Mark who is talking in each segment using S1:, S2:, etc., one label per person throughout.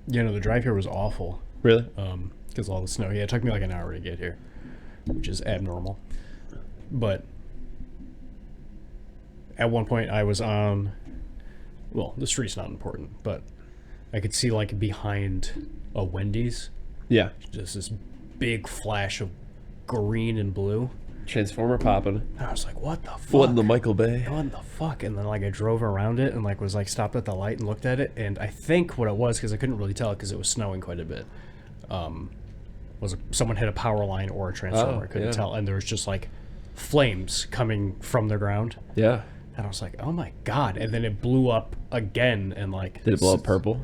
S1: The drive here was awful.
S2: Really?
S1: Because all the snow. Yeah, it took me like an hour to get here, which is abnormal. But at one point I was on, well, the street's not important, but I could see like behind a Wendy's.
S2: Yeah.
S1: Just this big flash of green and blue.
S2: Transformer popping.
S1: And I was like, what the fuck?
S2: What in the Michael Bay?
S1: What the fuck? And then like I drove around it and like was like stopped at the light and looked at it, and I think what it was, because I couldn't really tell because it was snowing quite a bit, was someone hit a power line or a transformer. I couldn't tell, and there was just like flames coming from the ground.
S2: Yeah.
S1: And I was like, oh my god! And then it blew up again, and like
S2: did it blow up purple?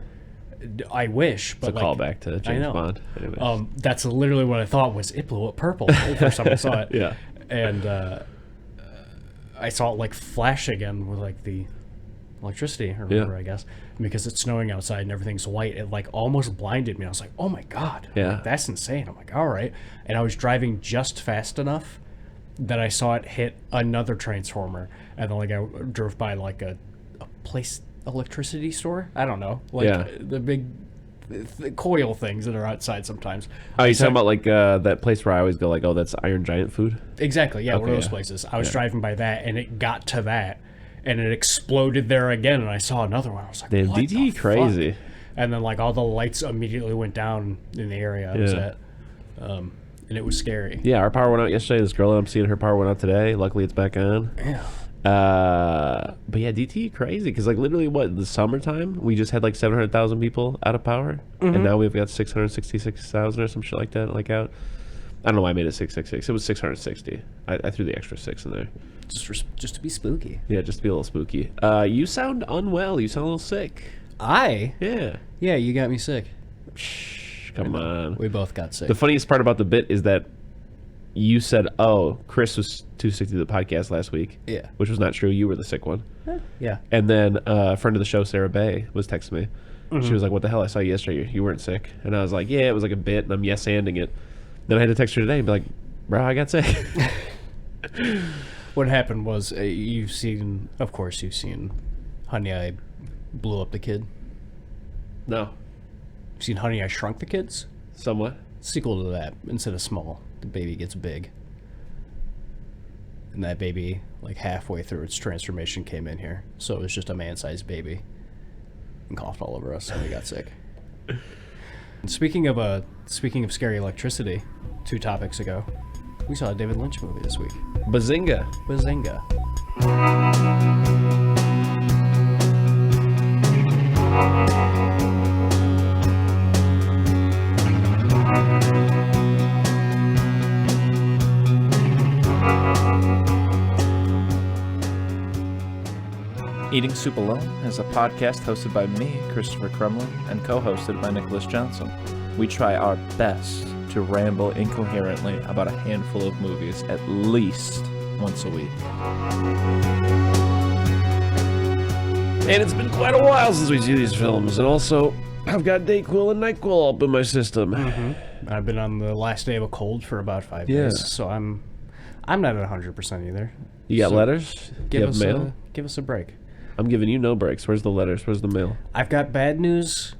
S1: I wish, but
S2: it's a callback to James Bond.
S1: Anyways. That's literally what I thought was it blew up purple the first time I saw it.
S2: Yeah.
S1: And I saw it like flash again with like the electricity or whatever, I guess, because it's snowing outside and everything's white. It like almost blinded me. I was like, oh my god, like, that's insane. I'm like, all right. And I was driving just fast enough that I saw it hit another transformer, and then like I drove by like a place electricity store. I don't know, like the big coil things that are outside sometimes.
S2: Oh, you're talking about like that place where I always go like, oh, that's Iron Giant food?
S1: Exactly, yeah, one of those places. I was driving by that, and it got to that, and it exploded there again, and I saw another one. I was like,
S2: damn,
S1: what
S2: DT
S1: the
S2: crazy.
S1: Fuck? And then like all the lights immediately went down in the area I was at, and it was scary.
S2: Yeah, our power went out yesterday. This girl that I'm seeing, her power went out today. Luckily, it's back on.
S1: Yeah.
S2: But yeah, DT crazy, because like literally the summertime we just had like 700,000 people out of power, and now we've got 666,000 or some shit like that like out. I don't know why I made it 666. It was 660. I threw the extra 6 in there
S1: Just to be spooky.
S2: Yeah, just to be a little spooky. You sound unwell. You sound a little sick. Yeah,
S1: you got me sick.
S2: Shh, come on.
S1: We both got sick.
S2: The funniest part about the bit is that you said, oh, Chris was too sick to do the podcast last week.
S1: Yeah.
S2: Which was not true. You were the sick one.
S1: Yeah.
S2: And then a friend of the show, Sarah Bay, was texting me. She was like, what the hell? I saw you yesterday. You weren't sick. And I was like, yeah, it was like a bit, and I'm yes-anding it. Then I had to text her today and be like, bro, I got sick.
S1: What happened was, you've seen Honey, I Blew Up the Kid.
S2: No.
S1: You've seen Honey, I Shrunk the Kids?
S2: Somewhat.
S1: Sequel to that. Instead of small, the baby gets big. And that baby, like halfway through its transformation, came in here. So it was just a man-sized baby. And coughed all over us, and we got sick. And speaking of scary electricity, 2 topics ago, we saw a David Lynch movie this week.
S2: Bazinga.
S3: Eating Soup Alone is a podcast hosted by me, Christopher Crumley, and co-hosted by Nicholas Johnson. We try our best to ramble incoherently about a handful of movies at least once a week.
S2: And it's been quite a while since we see these films, and also I've got Dayquil and NyQuil up in my system.
S1: I've been on the last day of a cold for about 5 days, so I'm not at 100% either.
S2: You got letters?
S1: Give us
S2: mail?
S1: Give us a break.
S2: I'm giving you no breaks. Where's the letters? Where's the mail?
S1: I've got bad news,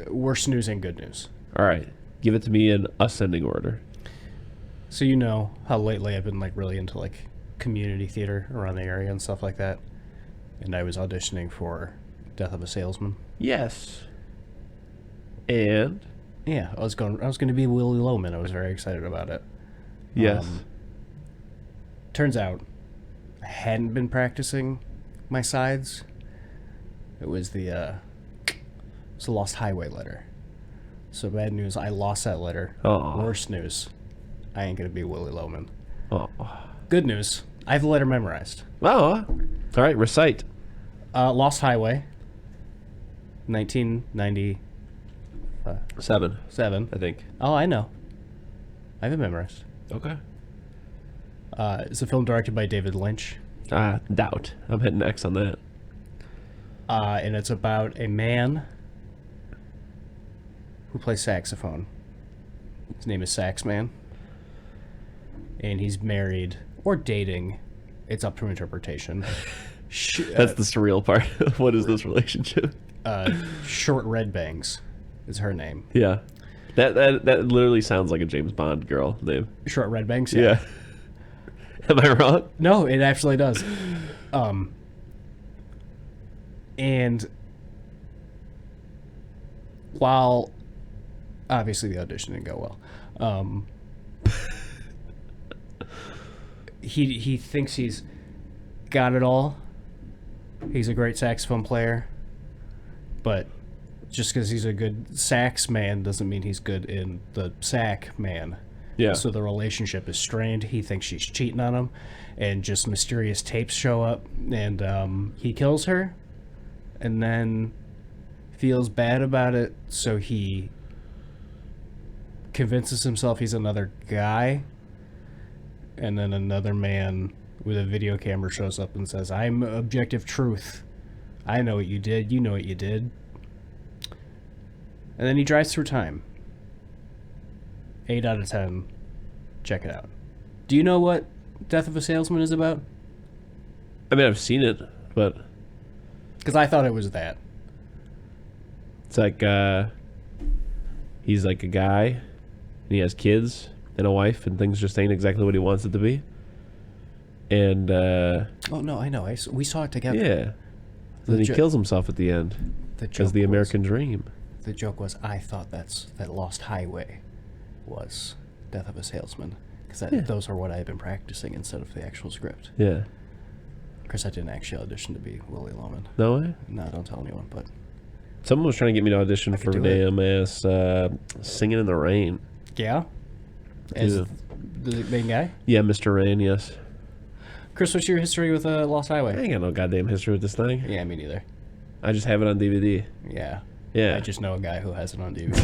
S1: worse news, and good news.
S2: All right. Give it to me in ascending order.
S1: So you know how lately I've been like really into like community theater around the area and stuff like that. And I was auditioning for Death of a Salesman.
S2: Yes. And?
S1: Yeah, I was going to be Willie Loman. I was very excited about it.
S2: Yes.
S1: Turns out I hadn't been practicing my sides. It was the Lost Highway letter. So bad news, I lost that letter.
S2: Aww.
S1: Worse news, I ain't gonna be Willie Loman.
S2: Oh.
S1: Good news, I have the letter memorized.
S2: Oh. All right, recite.
S1: Lost Highway, 1997.
S2: 7, I think.
S1: Oh, I know. I have it memorized.
S2: Okay.
S1: It's a film directed by David Lynch.
S2: Doubt. I'm hitting X on that.
S1: And it's about a man who plays saxophone. His name is Saxman. And he's married or dating. It's up to interpretation.
S2: That's the surreal part. What is this relationship?
S1: Short red bangs. is her name.
S2: Yeah. That literally sounds like a James Bond girl name.
S1: Short Red Banks?
S2: Yeah. Am I wrong?
S1: No, it actually does. And while obviously the audition didn't go well, he thinks he's got it all. He's a great saxophone player, but just because he's a good sax man doesn't mean he's good in the sack man.
S2: Yeah.
S1: So the relationship is strained. He thinks she's cheating on him, and just mysterious tapes show up, and he kills her, and then feels bad about it, so he convinces himself he's another guy, and then another man with a video camera shows up and says, "I'm objective truth. I know what you did. You know what you did." And then he drives through time. 8 out of 10. Check it out. Do you know what Death of a Salesman is about?
S2: I mean, I've seen it, but...
S1: Because I thought it was that.
S2: It's like, he's like a guy, and he has kids and a wife, and things just ain't exactly what he wants it to be. And,
S1: Oh, no, I know. We saw it together.
S2: yeah. Then he kills himself at the end. As the American dream.
S1: The joke was, I thought that Lost Highway was Death of a Salesman. Because those are what I had been practicing instead of the actual script.
S2: Yeah.
S1: Chris, I didn't actually audition to be Willie Loman.
S2: No way?
S1: No, don't tell anyone, but...
S2: Someone was trying to get me to audition for damn ass Singing in the Rain.
S1: Yeah? As the main guy?
S2: Yeah, Mr. Rain, yes.
S1: Chris, what's your history with Lost Highway?
S2: I ain't got no goddamn history with this thing.
S1: Yeah, me neither.
S2: I just have it on DVD.
S1: Yeah.
S2: Yeah.
S1: I just know a guy who has it on DVD.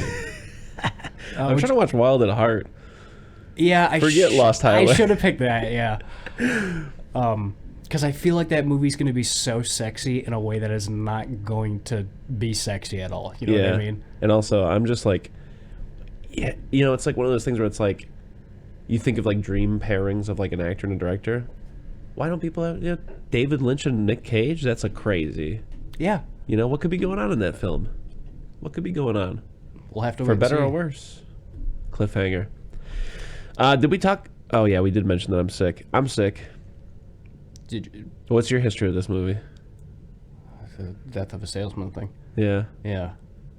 S2: I'm trying to watch Wild at Heart.
S1: Yeah, I
S2: forget Lost Highway.
S1: I should have picked that. Yeah. Because I feel like that movie's going to be so sexy in a way that is not going to be sexy at all. You know what I mean?
S2: And also, I'm just like, yeah, you know, it's like one of those things where it's like, you think of like dream pairings of like an actor and a director. Why don't people have, David Lynch and Nick Cage? That's a crazy.
S1: Yeah.
S2: You know, what could be going on in that film? What could be going on?
S1: We'll have to
S2: For
S1: wait
S2: better
S1: and see.
S2: or worse. Cliffhanger. Did we talk? Oh, yeah, we did mention that I'm sick. I'm sick.
S1: Did you,
S2: What's your history of this movie?
S1: the Death of a Salesman thing?
S2: Yeah.
S1: Yeah.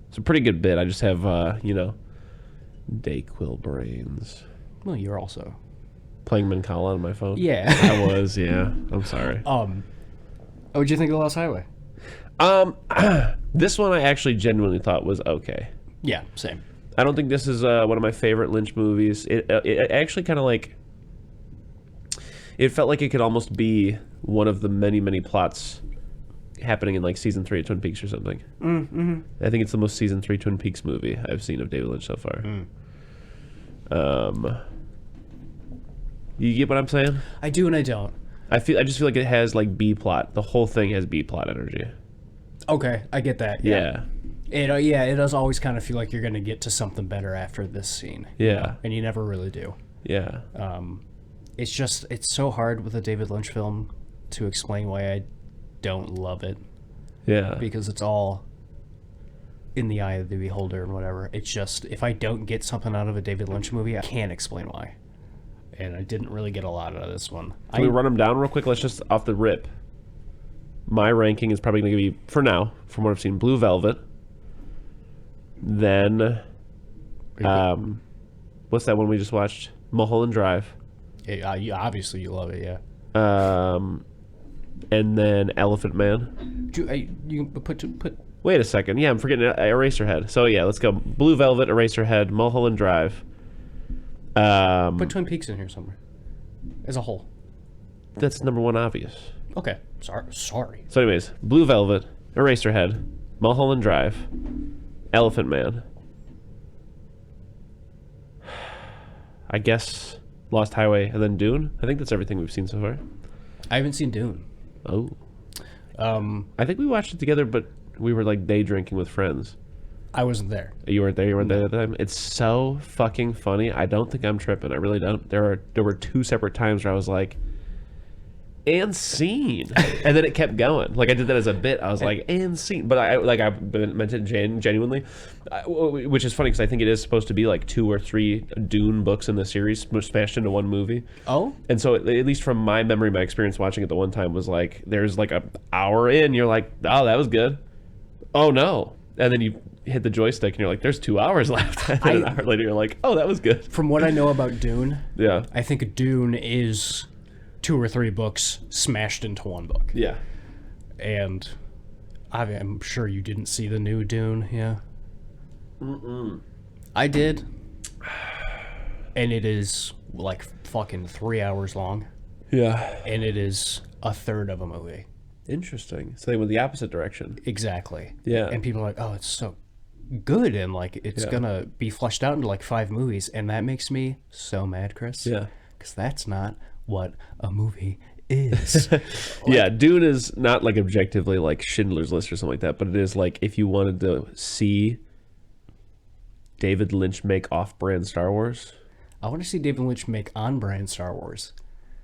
S2: It's a pretty good bit. I just have, Dayquil brains.
S1: Well, you're also...
S2: Playing Mancala on my phone?
S1: Yeah.
S2: I was, yeah. I'm sorry.
S1: What'd you think of The Lost Highway?
S2: This one I actually genuinely thought was okay.
S1: Yeah, same.
S2: I don't think this is one of my favorite Lynch movies. It actually kind of like... It felt like it could almost be one of the many, many plots happening in like season 3 of Twin Peaks or something.
S1: Mm-hmm.
S2: I think it's the most season 3 Twin Peaks movie I've seen of David Lynch so far. You get what I'm saying?
S1: I do and I don't.
S2: I just feel like it has like B plot. The whole thing has B plot energy.
S1: Okay, I get that.
S2: Yeah.
S1: It does always kind of feel like you're going to get to something better after this scene.
S2: Yeah.
S1: And you never really do.
S2: Yeah.
S1: It's so hard with a David Lynch film to explain why I don't love it.
S2: Yeah.
S1: Because it's all in the eye of the beholder and whatever. It's just, if I don't get something out of a David Lynch movie, I can't explain why. And I didn't really get a lot out of this one.
S2: Can we run them down real quick? Let's just off the rip. My ranking is probably going to be, for now, from what I've seen, Blue Velvet. Then, what's that one we just watched? Mulholland Drive.
S1: Obviously, you love it, yeah.
S2: And then Elephant Man.
S1: You put.
S2: Wait a second. Yeah, I'm forgetting Eraserhead. So yeah, let's go. Blue Velvet, Eraserhead, Mulholland Drive.
S1: Put Twin Peaks in here somewhere, as a whole.
S2: That's number one obvious.
S1: Okay, sorry.
S2: So anyways, Blue Velvet, Eraserhead, Mulholland Drive, Elephant Man. I guess Lost Highway, and then Dune. I think that's everything we've seen so far.
S1: I haven't seen Dune.
S2: Oh. I think we watched it together, but we were like day drinking with friends.
S1: I wasn't there.
S2: You weren't there. You weren't there at the time. It's so fucking funny. I don't think I'm tripping. I really don't. There were 2 separate times where I was like, and scene. And then it kept going. Like I did that as a bit. I was like, and scene. But I meant it genuinely, which is funny because I think it is supposed to be like 2 or 3 Dune books in the series smashed into one movie.
S1: Oh?
S2: And so at least from my memory, my experience watching it the one time was like, there's like an hour in, you're like, oh, that was good. Oh no. And then you hit the joystick and you're like, there's 2 hours left. And then an hour later you're like, oh, that was good.
S1: From what I know about Dune,
S2: Yeah.
S1: I think Dune is 2 or 3 books smashed into one book.
S2: Yeah.
S1: And I'm sure you didn't see the new Dune, yeah?
S2: Mm-mm.
S1: I did. And it is like fucking 3 hours long.
S2: Yeah.
S1: And it is a third of a movie.
S2: Interesting. So they went the opposite direction.
S1: Exactly.
S2: Yeah.
S1: And people are like, oh, it's so good, and like it's gonna be fleshed out into like 5 movies, and that makes me so mad, Chris.
S2: Yeah.
S1: Because that's not what a movie is.
S2: Yeah, Dune is not like objectively like Schindler's List or something like that, but it is like if you wanted to see David Lynch make off-brand Star Wars.
S1: I want to see David Lynch make on-brand Star Wars.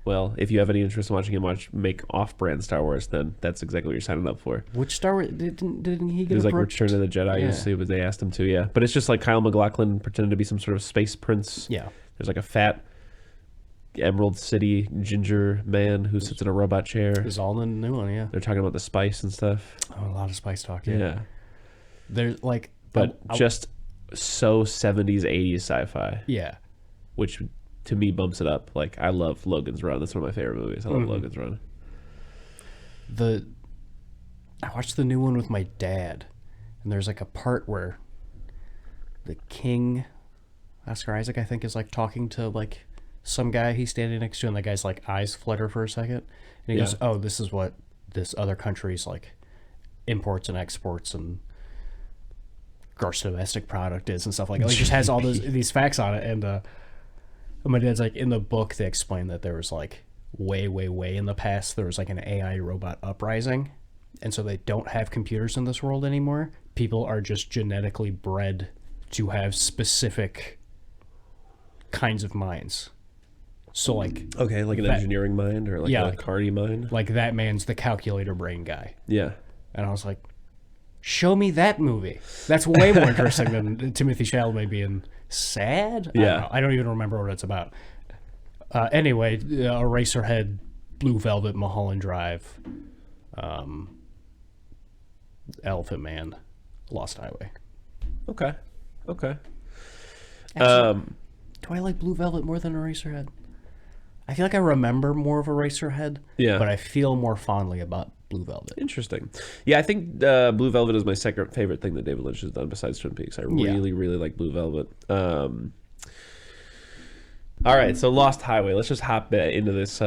S2: Well, if you have any interest in watching him make off-brand Star Wars, then that's exactly what you're signing up for.
S1: Which Star Wars didn't he get?
S2: It was like
S1: approached?
S2: Return of the Jedi.
S1: Yeah.
S2: You see what they asked him to, yeah. But it's just like Kyle MacLachlan pretending to be some sort of space prince.
S1: Yeah.
S2: There's like a fat Emerald City ginger man who sits in a robot chair.
S1: It's all in the new one, yeah.
S2: They're talking about the spice and stuff.
S1: Oh, a lot of spice talk.
S2: Yeah.
S1: There's like,
S2: But just so 70s, 80s sci-fi.
S1: Yeah.
S2: Which to me bumps it up. Like I love Logan's Run. That's one of my favorite movies. I love Logan's Run.
S1: I watched the new one with my dad, and there's like a part where the king, Oscar Isaac, I think, is like talking to like some guy he's standing next to, and the guy's like eyes flutter for a second, and he goes, "Oh, this is what this other country's like imports and exports and gross domestic product is and stuff like that." Like, it just has all these facts on it, and my dad's like, in the book they explain that there was like way in the past there was like an AI robot uprising, and so they don't have computers in this world anymore. People are just genetically bred to have specific kinds of minds. So like,
S2: okay, like an engineering mind or like a Cardi mind.
S1: Like that man's the calculator brain guy.
S2: Yeah.
S1: And I was like, show me that movie. That's way more interesting than Timothy Chalamet being sad.
S2: Yeah.
S1: I don't even remember what it's about. Anyway, Eraserhead, Blue Velvet, Mulholland Drive, Elephant Man, Lost Highway.
S2: Okay.
S1: Actually, do I like Blue Velvet more than Eraserhead? I feel like I remember more of Eraserhead, but I feel more fondly about Blue Velvet.
S2: Interesting. Yeah, I think Blue Velvet is my second favorite thing that David Lynch has done besides Twin Peaks. I really like Blue Velvet. All right, so Lost Highway. Let's just hop into this.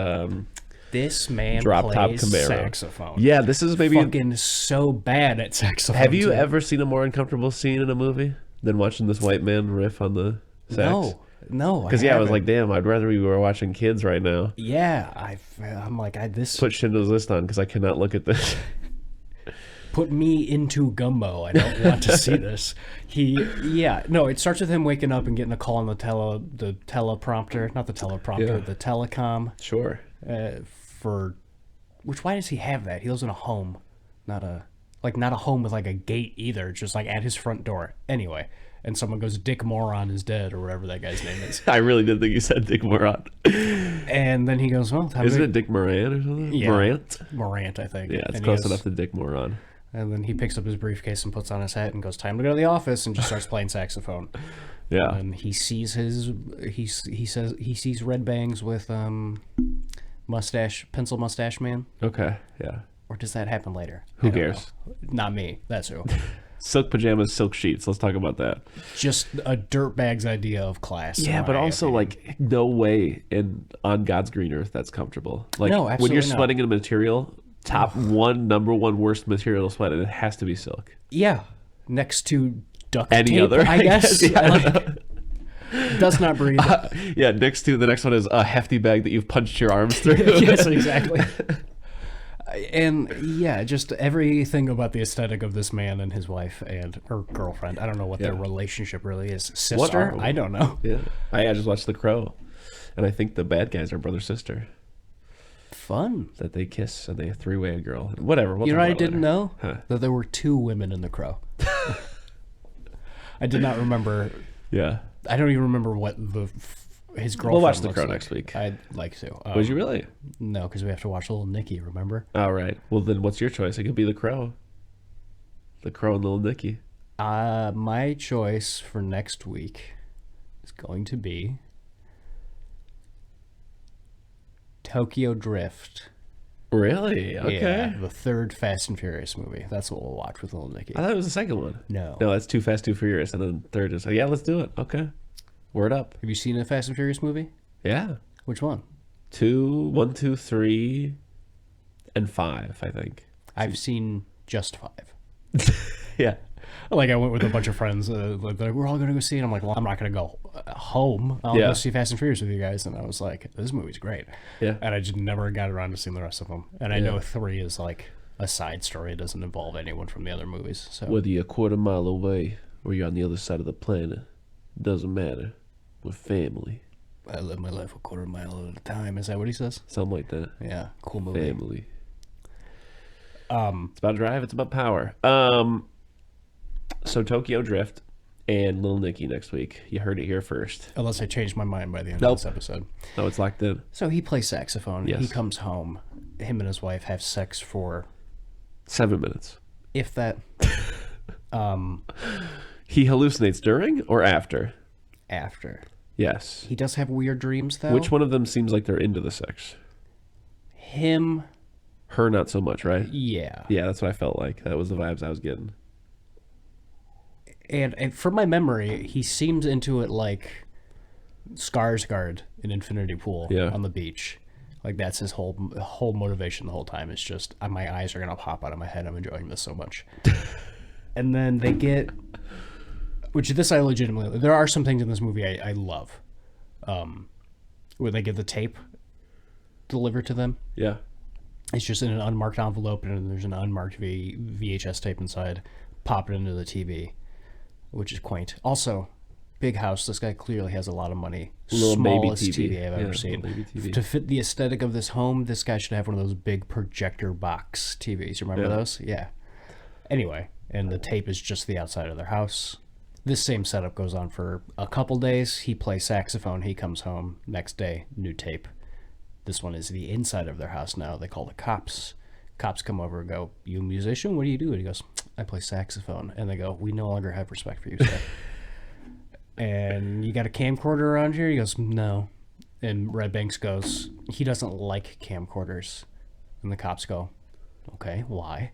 S1: This man
S2: drop top
S1: plays
S2: Camaro
S1: saxophone.
S2: Yeah, this is maybe
S1: fucking so bad at saxophone.
S2: Have you ever seen a more uncomfortable scene in a movie than watching this white man riff on the sax?
S1: No,
S2: because I was like, damn, I'd rather we were watching Kids right now.
S1: Yeah, I'm like, this
S2: put Schindler's List on because I cannot look at this.
S1: Put me into Gumbo. I don't want to see this. It starts with him waking up and getting a call on the teleprompter, not the teleprompter, the telecom.
S2: Sure.
S1: Why does he have that? He lives in a home, not a home with like a gate either. It's just like at his front door. Anyway. And someone goes, Dick Moron is dead, or whatever that guy's name is.
S2: I really did think you said Dick Moron.
S1: And then he goes, well,
S2: isn't it Dick Moran or something? Yeah,
S1: Morant, I think.
S2: Yeah, it's close enough to Dick Moron.
S1: And then he picks up his briefcase and puts on his hat and goes, time to go to the office, and just starts playing saxophone.
S2: Yeah.
S1: And he sees he sees Red Bangs with pencil mustache man.
S2: Okay, yeah.
S1: Or does that happen later?
S2: Who cares?
S1: Not me. That's who.
S2: Silk pajamas, silk sheets. Let's talk about that.
S1: Just a dirtbag's idea of class.
S2: Yeah, but also like no way on God's green earth that's comfortable. Like
S1: no, absolutely
S2: when you're sweating in a material, number one worst material to sweat in, it has to be silk.
S1: Yeah, next to duct
S2: Any
S1: tape,
S2: other,
S1: I guess.
S2: Yeah.
S1: Does not breathe.
S2: Yeah, next to the next one is a hefty bag that you've punched your arms through.
S1: Yes, exactly. And yeah, just everything about the aesthetic of this man and his wife or girlfriend. I don't know what their relationship really is. Sister? I don't know.
S2: Yeah, I just watched The Crow, and I think the bad guys are brother sister.
S1: fun.
S2: That they kiss and they three-way a girl. Whatever. We'll
S1: You know
S2: talk
S1: what I
S2: about it
S1: didn't
S2: later.
S1: know?
S2: Huh.
S1: That there were 2 women in The Crow. I did not remember.
S2: Yeah.
S1: I don't even remember what his girlfriend
S2: We'll watch The
S1: looks
S2: Crow
S1: like.
S2: next week.
S1: I'd like to.
S2: Would you really?
S1: No, because we have to watch Little Nicky, remember?
S2: All right. Well, then what's your choice? It could be The Crow. The Crow and Little Nicky.
S1: My choice for next week is going to be Tokyo Drift.
S2: Really? Okay.
S1: Yeah, the 3rd Fast and Furious movie. That's what we'll watch with Little Nicky.
S2: I thought it was the second one.
S1: No.
S2: No, that's Too Fast, Too Furious. And then third is, yeah, let's do it. Okay. Word up.
S1: Have you seen a Fast and Furious movie?
S2: Yeah.
S1: Which one?
S2: 1, 2, 3, and 5, I think.
S1: I've seen just 5.
S2: Yeah.
S1: Like, I went with a bunch of friends. Like, we're all going to go see it. I'm like, well, I'm not going to go home. I'll go see Fast and Furious with you guys. And I was like, this movie's great.
S2: Yeah.
S1: And I just never got around to seeing the rest of them. And I know 3 is like a side story. It doesn't involve anyone from the other movies. So
S2: Whether you're a quarter mile away or you're on the other side of the planet, doesn't matter. We're family.
S1: I live my life a quarter mile at a time. Is that what he says?
S2: Something like that.
S1: Yeah. Cool movie.
S2: Family. It's about drive. It's about power. So Tokyo Drift and Little Nicky next week. You heard it here first.
S1: Unless I change my mind by the end of this episode.
S2: No, it's locked in.
S1: So he plays saxophone.
S2: Yes.
S1: He comes home. Him and his wife have sex for,
S2: 7 minutes.
S1: if that,
S2: He hallucinates during or after?
S1: after.
S2: Yes.
S1: He does have weird dreams, though.
S2: Which one of them seems like they're into the sex?
S1: Him,
S2: Her, not so much, right?
S1: yeah.
S2: Yeah, that's what I felt like. That was the vibes I was getting.
S1: And from my memory, he seems into it like Skarsgård in Infinity Pool on the beach. Like, that's his whole motivation the whole time. It's just, my eyes are going to pop out of my head. I'm enjoying this so much. And then they get, which this I legitimately, there are some things in this movie I love. Where they get the tape delivered to them.
S2: Yeah.
S1: It's just in an unmarked envelope, and there's an unmarked VHS tape inside. Pop it into the TV, which is quaint. Also, big house. This guy clearly has a lot of money.
S2: Little baby
S1: Smallest TV I've ever seen.
S2: Baby TV.
S1: To fit the aesthetic of this home, this guy should have one of those big projector box TVs. You remember those? Yeah. Anyway, and the tape is just the outside of their house. This same setup goes on for a couple days. He plays saxophone. He comes home. Next day, new tape. This one is the inside of their house now. They call the cops. Cops come over and go, "You a musician? What do you do?" And he goes, "I play saxophone." And they go, "We no longer have respect for you, sir." And you got a camcorder around here? He goes, "No." And Red Banks goes, "He doesn't like camcorders." And the cops go, "Okay, why?"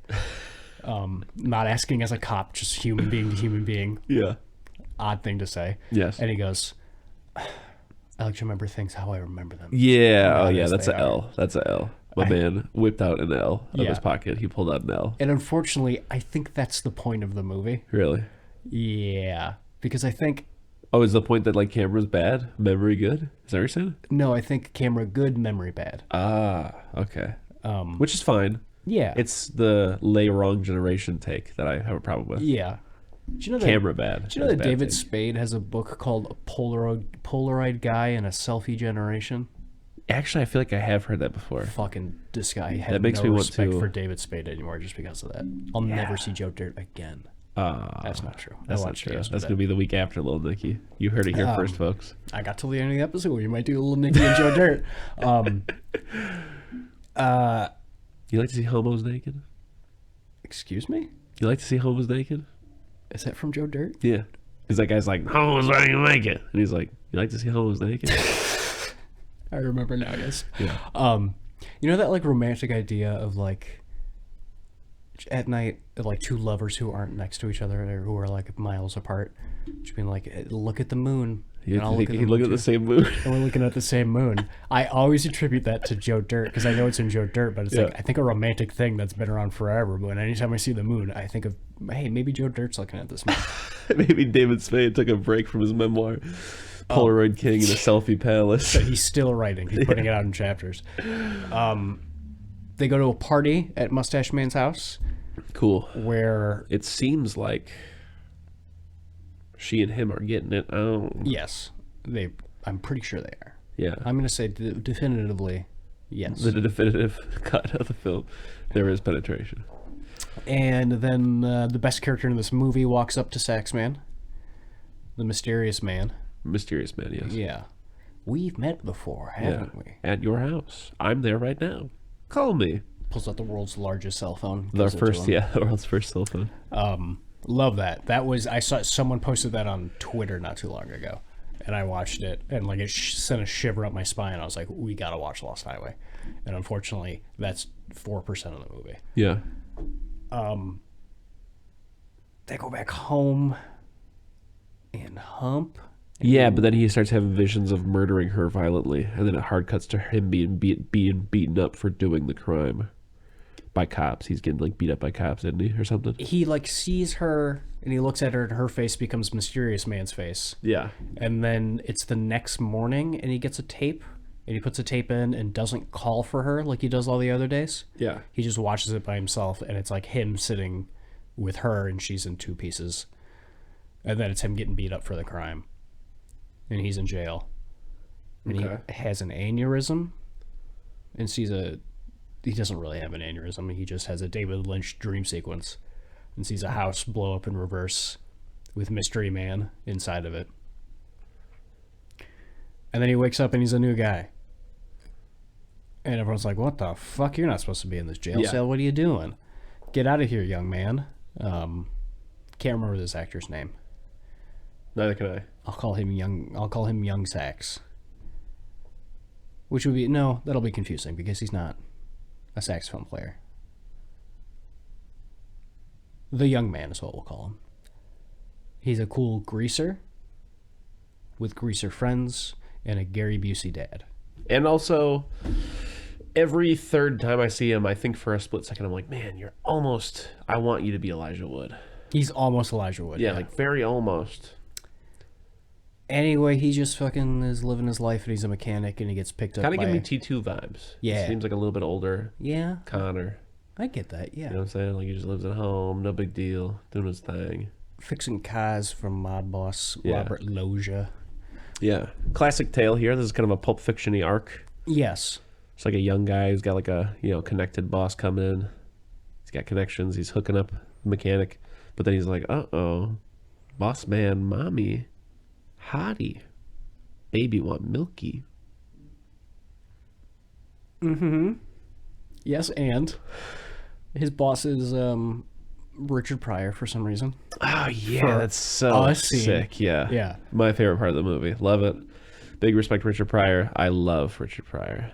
S1: Not asking as a cop, just human being to human being.
S2: Yeah.
S1: Odd thing to say.
S2: Yes.
S1: And he goes, "I like to remember things how I remember them."
S2: Yeah. Oh,
S1: Not
S2: yeah.
S1: as
S2: That's
S1: they
S2: an
S1: are.
S2: L. That's an L. My man whipped out an L of his pocket. He pulled out an L.
S1: And unfortunately, I think that's the point of the movie.
S2: Really?
S1: Yeah. Because I think,
S2: Oh, is the point that like camera's bad, memory good? Is that what you're saying?
S1: no, I think camera good, memory bad.
S2: Ah, okay. Which is fine.
S1: Yeah.
S2: It's the lay wrong generation take that I have a problem with.
S1: Yeah. Do you know that,
S2: Camera bad.
S1: Do you know
S2: That's
S1: that
S2: bad
S1: David
S2: take.
S1: Spade has a book called Polaroid Guy in a Selfie Generation?
S2: Actually, I feel like I have heard that before.
S1: Fucking this guy. I have
S2: That makes
S1: no
S2: me want
S1: respect
S2: to-
S1: for David Spade anymore just because of that. I'll never see Joe Dirt again. That's not true.
S2: That's not true. That's going to be the week after Little Nicky. You heard it here first, folks.
S1: I got till the end of the episode where you might do a little Nicky and Joe Dirt.
S2: You like to see homos naked?
S1: Excuse me?
S2: You like to see homos naked?
S1: Is that from Joe Dirt?
S2: Yeah. Because that guy's like, homos aren't going to make it. And he's like, you like to see homos naked?
S1: I remember now, yes.
S2: Yeah.
S1: You know that like romantic idea of like at night, like two lovers who aren't next to each other or who are like miles apart, just being like, look at the moon.
S2: You
S1: and I'll look at the
S2: look
S1: moon
S2: at the
S1: too.
S2: same moon.
S1: And we're looking at the same moon. I always attribute that to Joe Dirt because I know it's in Joe Dirt, but it's like, I think a romantic thing that's been around forever. But anytime I see the moon, I think of, hey, maybe Joe Dirt's looking at this moon.
S2: Maybe David Spade took a break from his memoir, Polaroid King in a Selfie Palace.
S1: But he's still writing. He's putting it out in chapters. They go to a party at Mustache Man's house
S2: Cool.
S1: where,
S2: It seems like she and him are getting it. Oh.
S1: yes, I'm pretty sure they are.
S2: Yeah.
S1: I'm going to say definitively Yes.
S2: the definitive cut of the film, there is penetration.
S1: And then the best character in this movie walks up to Saxman, the mysterious man.
S2: Mysterious man, yes.
S1: Yeah. We've met before, haven't we?
S2: At your house. I'm there right now. Call me.
S1: Pulls out the world's largest cell phone.
S2: The world's first cell phone.
S1: Love that. I saw someone posted that on Twitter not too long ago, and I watched it, and like it sent a shiver up my spine. I was like, we gotta watch Lost Highway, and unfortunately, that's 4% of the movie.
S2: Yeah.
S1: They go back home and hump.
S2: Yeah, but then he starts having visions of murdering her violently, and then it hard cuts to him being beaten up for doing the crime by cops. He's getting like beat up by cops, isn't he, or something? He
S1: like sees her and he looks at her, and her face becomes Mysterious Man's face.
S2: Yeah.
S1: And then it's the next morning, and he gets a tape, and he puts a tape in and doesn't call for her like he does all the other days.
S2: Yeah.
S1: He just watches it by himself, and it's like him sitting with her, and she's in two pieces. And then it's him getting beat up for the crime. And he's in jail. And he has an aneurysm and sees he doesn't really have an aneurysm. He just has a David Lynch dream sequence and sees a house blow up in reverse with Mystery Man inside of it. And then he wakes up and he's a new guy. And everyone's like, what the fuck? You're not supposed to be in this jail cell. What are you doing? Get out of here, young man. Can't remember this actor's name.
S2: Neither can I.
S1: I'll call him Young Sax. Which would be... No, that'll be confusing because he's not a saxophone player. The young man is what we'll call him. He's a cool greaser with greaser friends and a Gary Busey dad.
S2: And also, every third time I see him, I think for a split second, I'm like, man, you're almost... I want you to be Elijah Wood.
S1: He's almost Elijah Wood.
S2: Yeah, like very almost.
S1: Anyway, he just fucking is living his life, and he's a mechanic, and he gets picked up by...
S2: Kind of give me T2 vibes.
S1: Yeah.
S2: He seems like a little bit older.
S1: Yeah.
S2: Connor.
S1: I get that, yeah.
S2: You know what I'm saying? Like, he just lives at home, no big deal, doing his thing.
S1: Fixing cars from mob boss Robert Loggia.
S2: Yeah. Classic tale here. This is kind of a Pulp Fiction-y arc.
S1: Yes.
S2: It's like a young guy who's got like a, connected boss coming in. He's got connections. He's hooking up the mechanic. But then he's like, uh-oh. Boss man, mommy. Hottie. Baby want milky.
S1: Mm-hmm. Yes, and his boss is Richard Pryor for some reason.
S2: Oh, yeah. That's so sick. Yeah.
S1: Yeah.
S2: My favorite part of the movie. Love it. Big respect to Richard Pryor. I love Richard Pryor.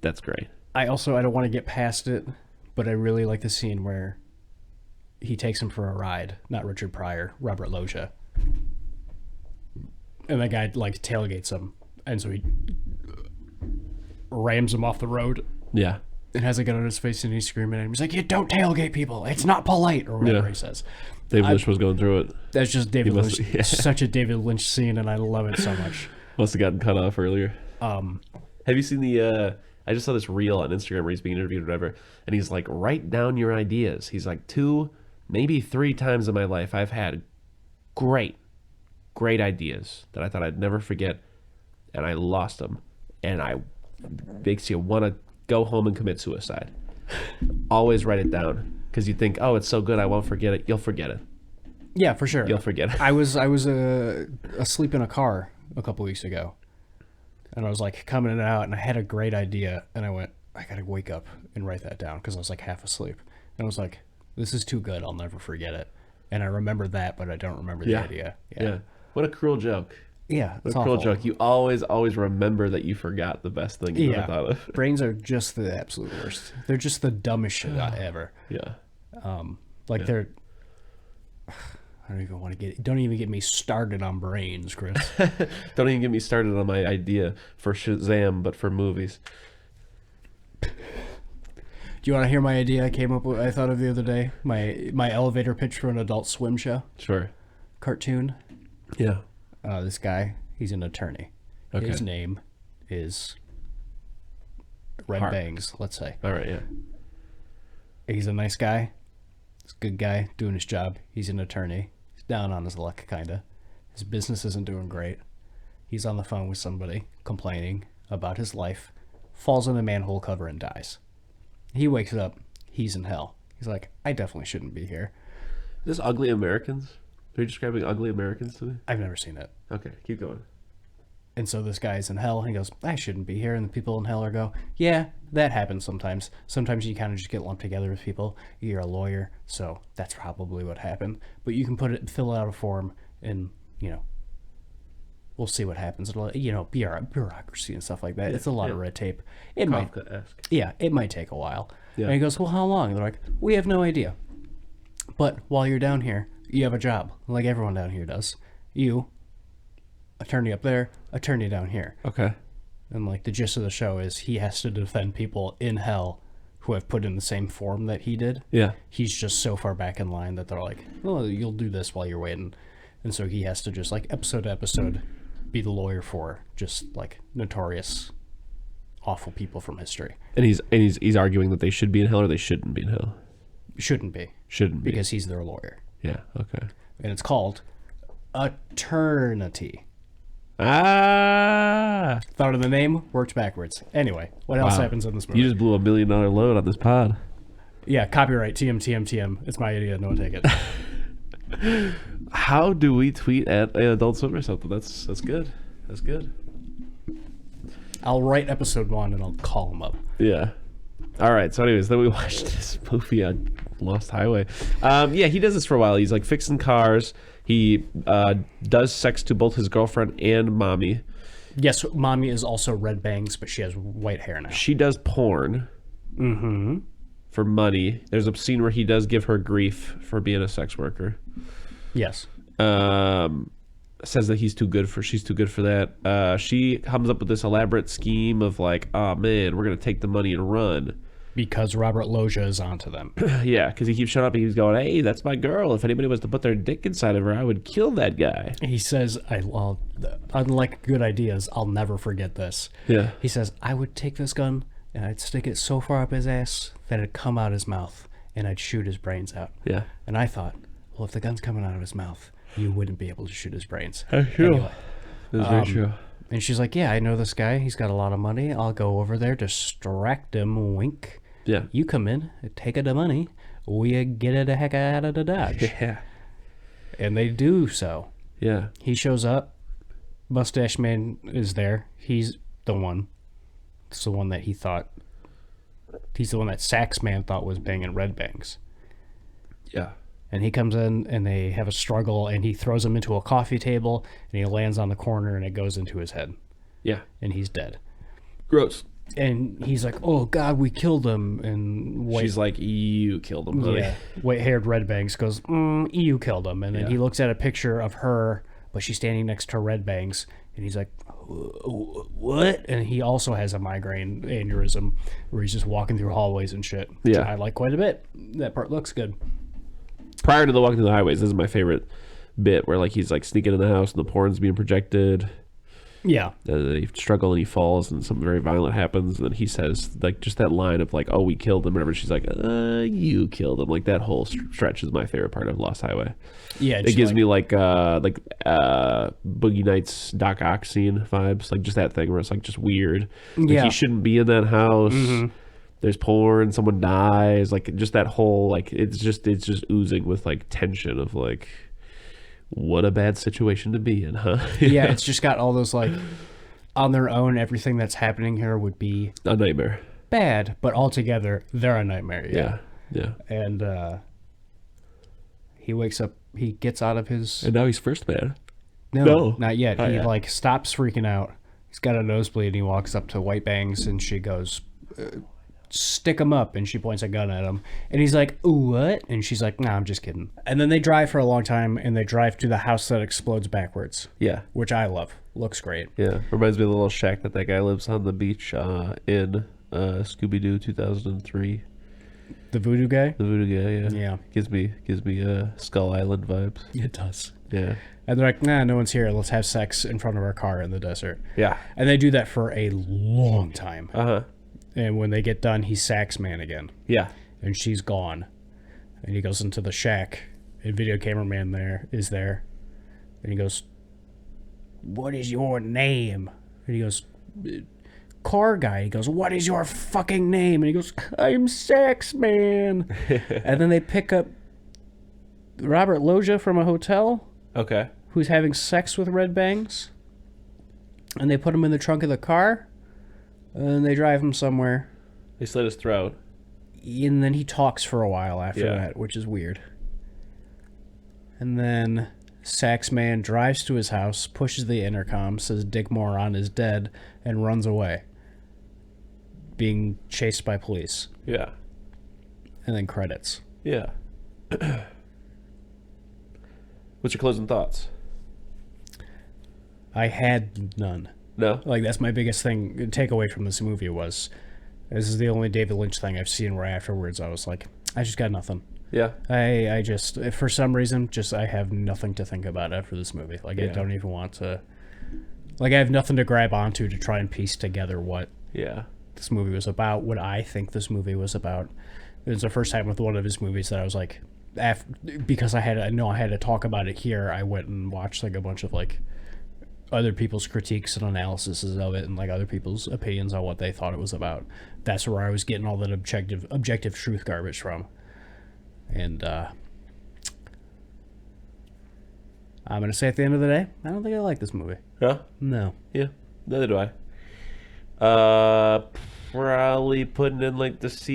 S2: That's great.
S1: I don't want to get past it, but I really like the scene where he takes him for a ride. Not Richard Pryor, Robert Loggia. And that guy, like, tailgates him. And so he rams him off the road.
S2: Yeah.
S1: And has a gun on his face, and he's screaming at him. He's like, you don't tailgate people. It's not polite, or whatever he says.
S2: David Lynch was going through it.
S1: That's just David Lynch. Yeah. Such a David Lynch scene, and I love it so much.
S2: Must have gotten cut off earlier. Have you seen the... I just saw this reel on Instagram where he's being interviewed or whatever, and he's like, write down your ideas. He's like, 2, maybe 3 times in my life I've had great ideas that I thought I'd never forget, and I lost them, and makes you want to go home and commit suicide. Always write it down, because you think, oh, it's so good I won't forget it. You'll forget it.
S1: Yeah, for sure.
S2: You'll forget it.
S1: I was asleep in a car a couple weeks ago, and I was like coming in and out, and I had a great idea, and I went, I gotta wake up and write that down, because I was like half asleep, and I was like, this is too good, I'll never forget it. And I remember that, but I don't remember the idea.
S2: Yeah. What a cruel joke.
S1: Yeah,
S2: what a cruel joke. You always remember that you forgot the best thing you ever thought of.
S1: Brains are just the absolute worst. They're just the dumbest shit ever.
S2: Yeah.
S1: They're... I don't even want to don't even get me started on brains, Chris.
S2: Don't even get me started on my idea for Shazam, but for movies.
S1: Do you want to hear my idea I came up with? I thought of the other day. My elevator pitch for an Adult Swim show.
S2: Sure.
S1: Cartoon.
S2: Yeah.
S1: This guy, he's an attorney. Okay. His name is Red Bangs, let's say.
S2: All right, yeah.
S1: He's a nice guy. He's a good guy doing his job. He's an attorney. He's down on his luck, kind of. His business isn't doing great. He's on the phone with somebody complaining about his life falls in a manhole cover and dies. He wakes up. He's in hell. He's like, I definitely shouldn't be here.
S2: This Ugly Americans? Are you describing Ugly Americans to me?
S1: I've never seen it.
S2: Okay, keep going.
S1: And so this guy's in hell. And he goes, I shouldn't be here. And the people in hell are go, yeah, that happens sometimes. Sometimes you kind of just get lumped together with people. You're a lawyer, so that's probably what happened. But you can fill out a form, and we'll see what happens. It'll, bureaucracy and stuff like that. It's a lot of red tape. It might take a while. Yeah. And he goes, well, how long? And they're like, we have no idea. But while you're down here, you have a job, like everyone down here does. You, attorney up there, attorney down here.
S2: Okay.
S1: And like the gist of the show is he has to defend people in hell who have put in the same form that he did.
S2: Yeah.
S1: He's just so far back in line that they're like, oh, you'll do this while you're waiting. And so he has to just like episode to episode be the lawyer for just like notorious awful people from history.
S2: And he's arguing that they should be in hell or they shouldn't be in hell.
S1: Shouldn't be. Because he's their lawyer.
S2: Yeah, okay.
S1: And it's called Eternity.
S2: Ah!
S1: Thought of the name, worked backwards. Anyway, what else happens in this movie?
S2: You just blew $1 million load on this pod.
S1: Yeah, copyright, TM. It's my idea, no one take it.
S2: How do we tweet at Adult Swim or something? That's good. That's good.
S1: I'll write episode 1 and I'll call him up.
S2: Yeah. All right. So anyways, then we watched this movie on Lost Highway. He does this for a while. He's like fixing cars. He does sex to both his girlfriend and mommy.
S1: Yes, mommy is also red bangs, but she has white hair now.
S2: She does porn.
S1: Mm-hmm.
S2: For money. There's a scene where he does give her grief for being a sex worker.
S1: Yes.
S2: Says that she's too good for that. She comes up with this elaborate scheme of like, oh man, we're gonna take the money and run.
S1: Because Robert Loggia is onto them.
S2: Yeah, because he keeps showing up and he's going, hey, that's my girl. If anybody was to put their dick inside of her, I would kill that guy.
S1: He says, unlike good ideas, I'll never forget this.
S2: Yeah.
S1: He says, I would take this gun and I'd stick it so far up his ass that it'd come out his mouth and I'd shoot his brains out.
S2: Yeah.
S1: And I thought, well, if the gun's coming out of his mouth, you wouldn't be able to shoot his brains.
S2: That's true.
S1: Anyway,
S2: that's very true.
S1: And she's like, yeah, I know this guy. He's got a lot of money. I'll go over there, distract him, wink.
S2: Yeah.
S1: You come in, take the money. We get it the heck out of the Dodge.
S2: Yeah.
S1: And they do so.
S2: Yeah.
S1: He shows up. Mustache Man is there. He's the one. It's the one that he thought. He's the one that Sax Man thought was banging Red Bangs.
S2: Yeah.
S1: And he comes in and they have a struggle and he throws him into a coffee table and he lands on the corner and it goes into his head.
S2: Yeah.
S1: And he's dead.
S2: Gross.
S1: And he's like, oh, God, we killed him. And
S2: she's like, you killed him, honey.
S1: Yeah. White-haired Red Bangs goes, you killed him. And then he looks at a picture of her, but she's standing next to Red Bangs. And he's like, what? And he also has a migraine aneurysm where he's just walking through hallways and shit.
S2: Yeah.
S1: I like quite a bit. That part looks good.
S2: Prior to the walking through the highways, this is my favorite bit where like he's like sneaking in the house and the porn's being projected.
S1: Yeah.
S2: They struggle and he falls and something very violent happens. And then he says like just that line of like, oh, we killed him. Whatever. She's like, you killed him. Like that whole stretch is my favorite part of Lost Highway.
S1: Yeah.
S2: It gives me like Boogie Nights Doc Ock scene vibes. Like just that thing where it's like just weird. Like he shouldn't be in that house. Mm-hmm. There's porn. Someone dies. Like just that whole like it's just oozing with like tension of like, what a bad situation to be in, huh?
S1: Yeah, it's just got all those like on their own, everything that's happening here would be
S2: a nightmare.
S1: Bad, but altogether they're a nightmare.
S2: Yeah.
S1: And he wakes up, he gets out of his
S2: and now he's first man.
S1: No, not yet. He like stops freaking out. He's got a nosebleed and he walks up to White Bangs and she goes, stick him up, and she points a gun at him and he's like, ooh, what? And she's like, nah, I'm just kidding. And then they drive for a long time and they drive to the house that explodes backwards, which I love. Looks great.
S2: Reminds me of the little shack that guy lives on the beach in Scooby-Doo 2003.
S1: The voodoo guy
S2: yeah gives me Skull Island vibes.
S1: It does.
S2: Yeah.
S1: And they're like, nah, no one's here, let's have sex in front of our car in the desert.
S2: Yeah.
S1: And they do that for a long time.
S2: Uh-huh.
S1: And when they get done, he's Sax Man again.
S2: Yeah.
S1: And she's gone. And he goes into the shack. And video cameraman is there. And he goes, what is your name? And he goes, car guy. He goes, what is your fucking name? And he goes, I'm Sex Man. And then they pick up Robert Loggia from a hotel.
S2: Okay.
S1: Who's having sex with Red Bangs. And they put him in the trunk of the car. And they drive him somewhere.
S2: They slit his throat.
S1: And then he talks for a while after that, which is weird. And then Sax Man drives to his house, pushes the intercom, says Dick Moron is dead, and runs away. Being chased by police.
S2: Yeah.
S1: And then credits.
S2: Yeah. What's your closing thoughts?
S1: I had none.
S2: No?
S1: Like, that's my biggest thing, takeaway from this movie was, this is the only David Lynch thing I've seen where afterwards I was like, I just got nothing.
S2: Yeah.
S1: I just, for some reason, I have nothing to think about after this movie. Like, I don't even want to, like, I have nothing to grab onto to try and piece together what this movie was about, what I think this movie was about. It was the first time with one of his movies that I was like, because I had to talk about it here, I went and watched, like, a bunch of, like, other people's critiques and analyses of it and, like, other people's opinions on what they thought it was about. That's where I was getting all that objective truth garbage from. And I'm going to say at the end of the day, I don't think I like this movie.
S2: Yeah?
S1: No.
S2: Yeah, neither do I. Probably putting in, like, the C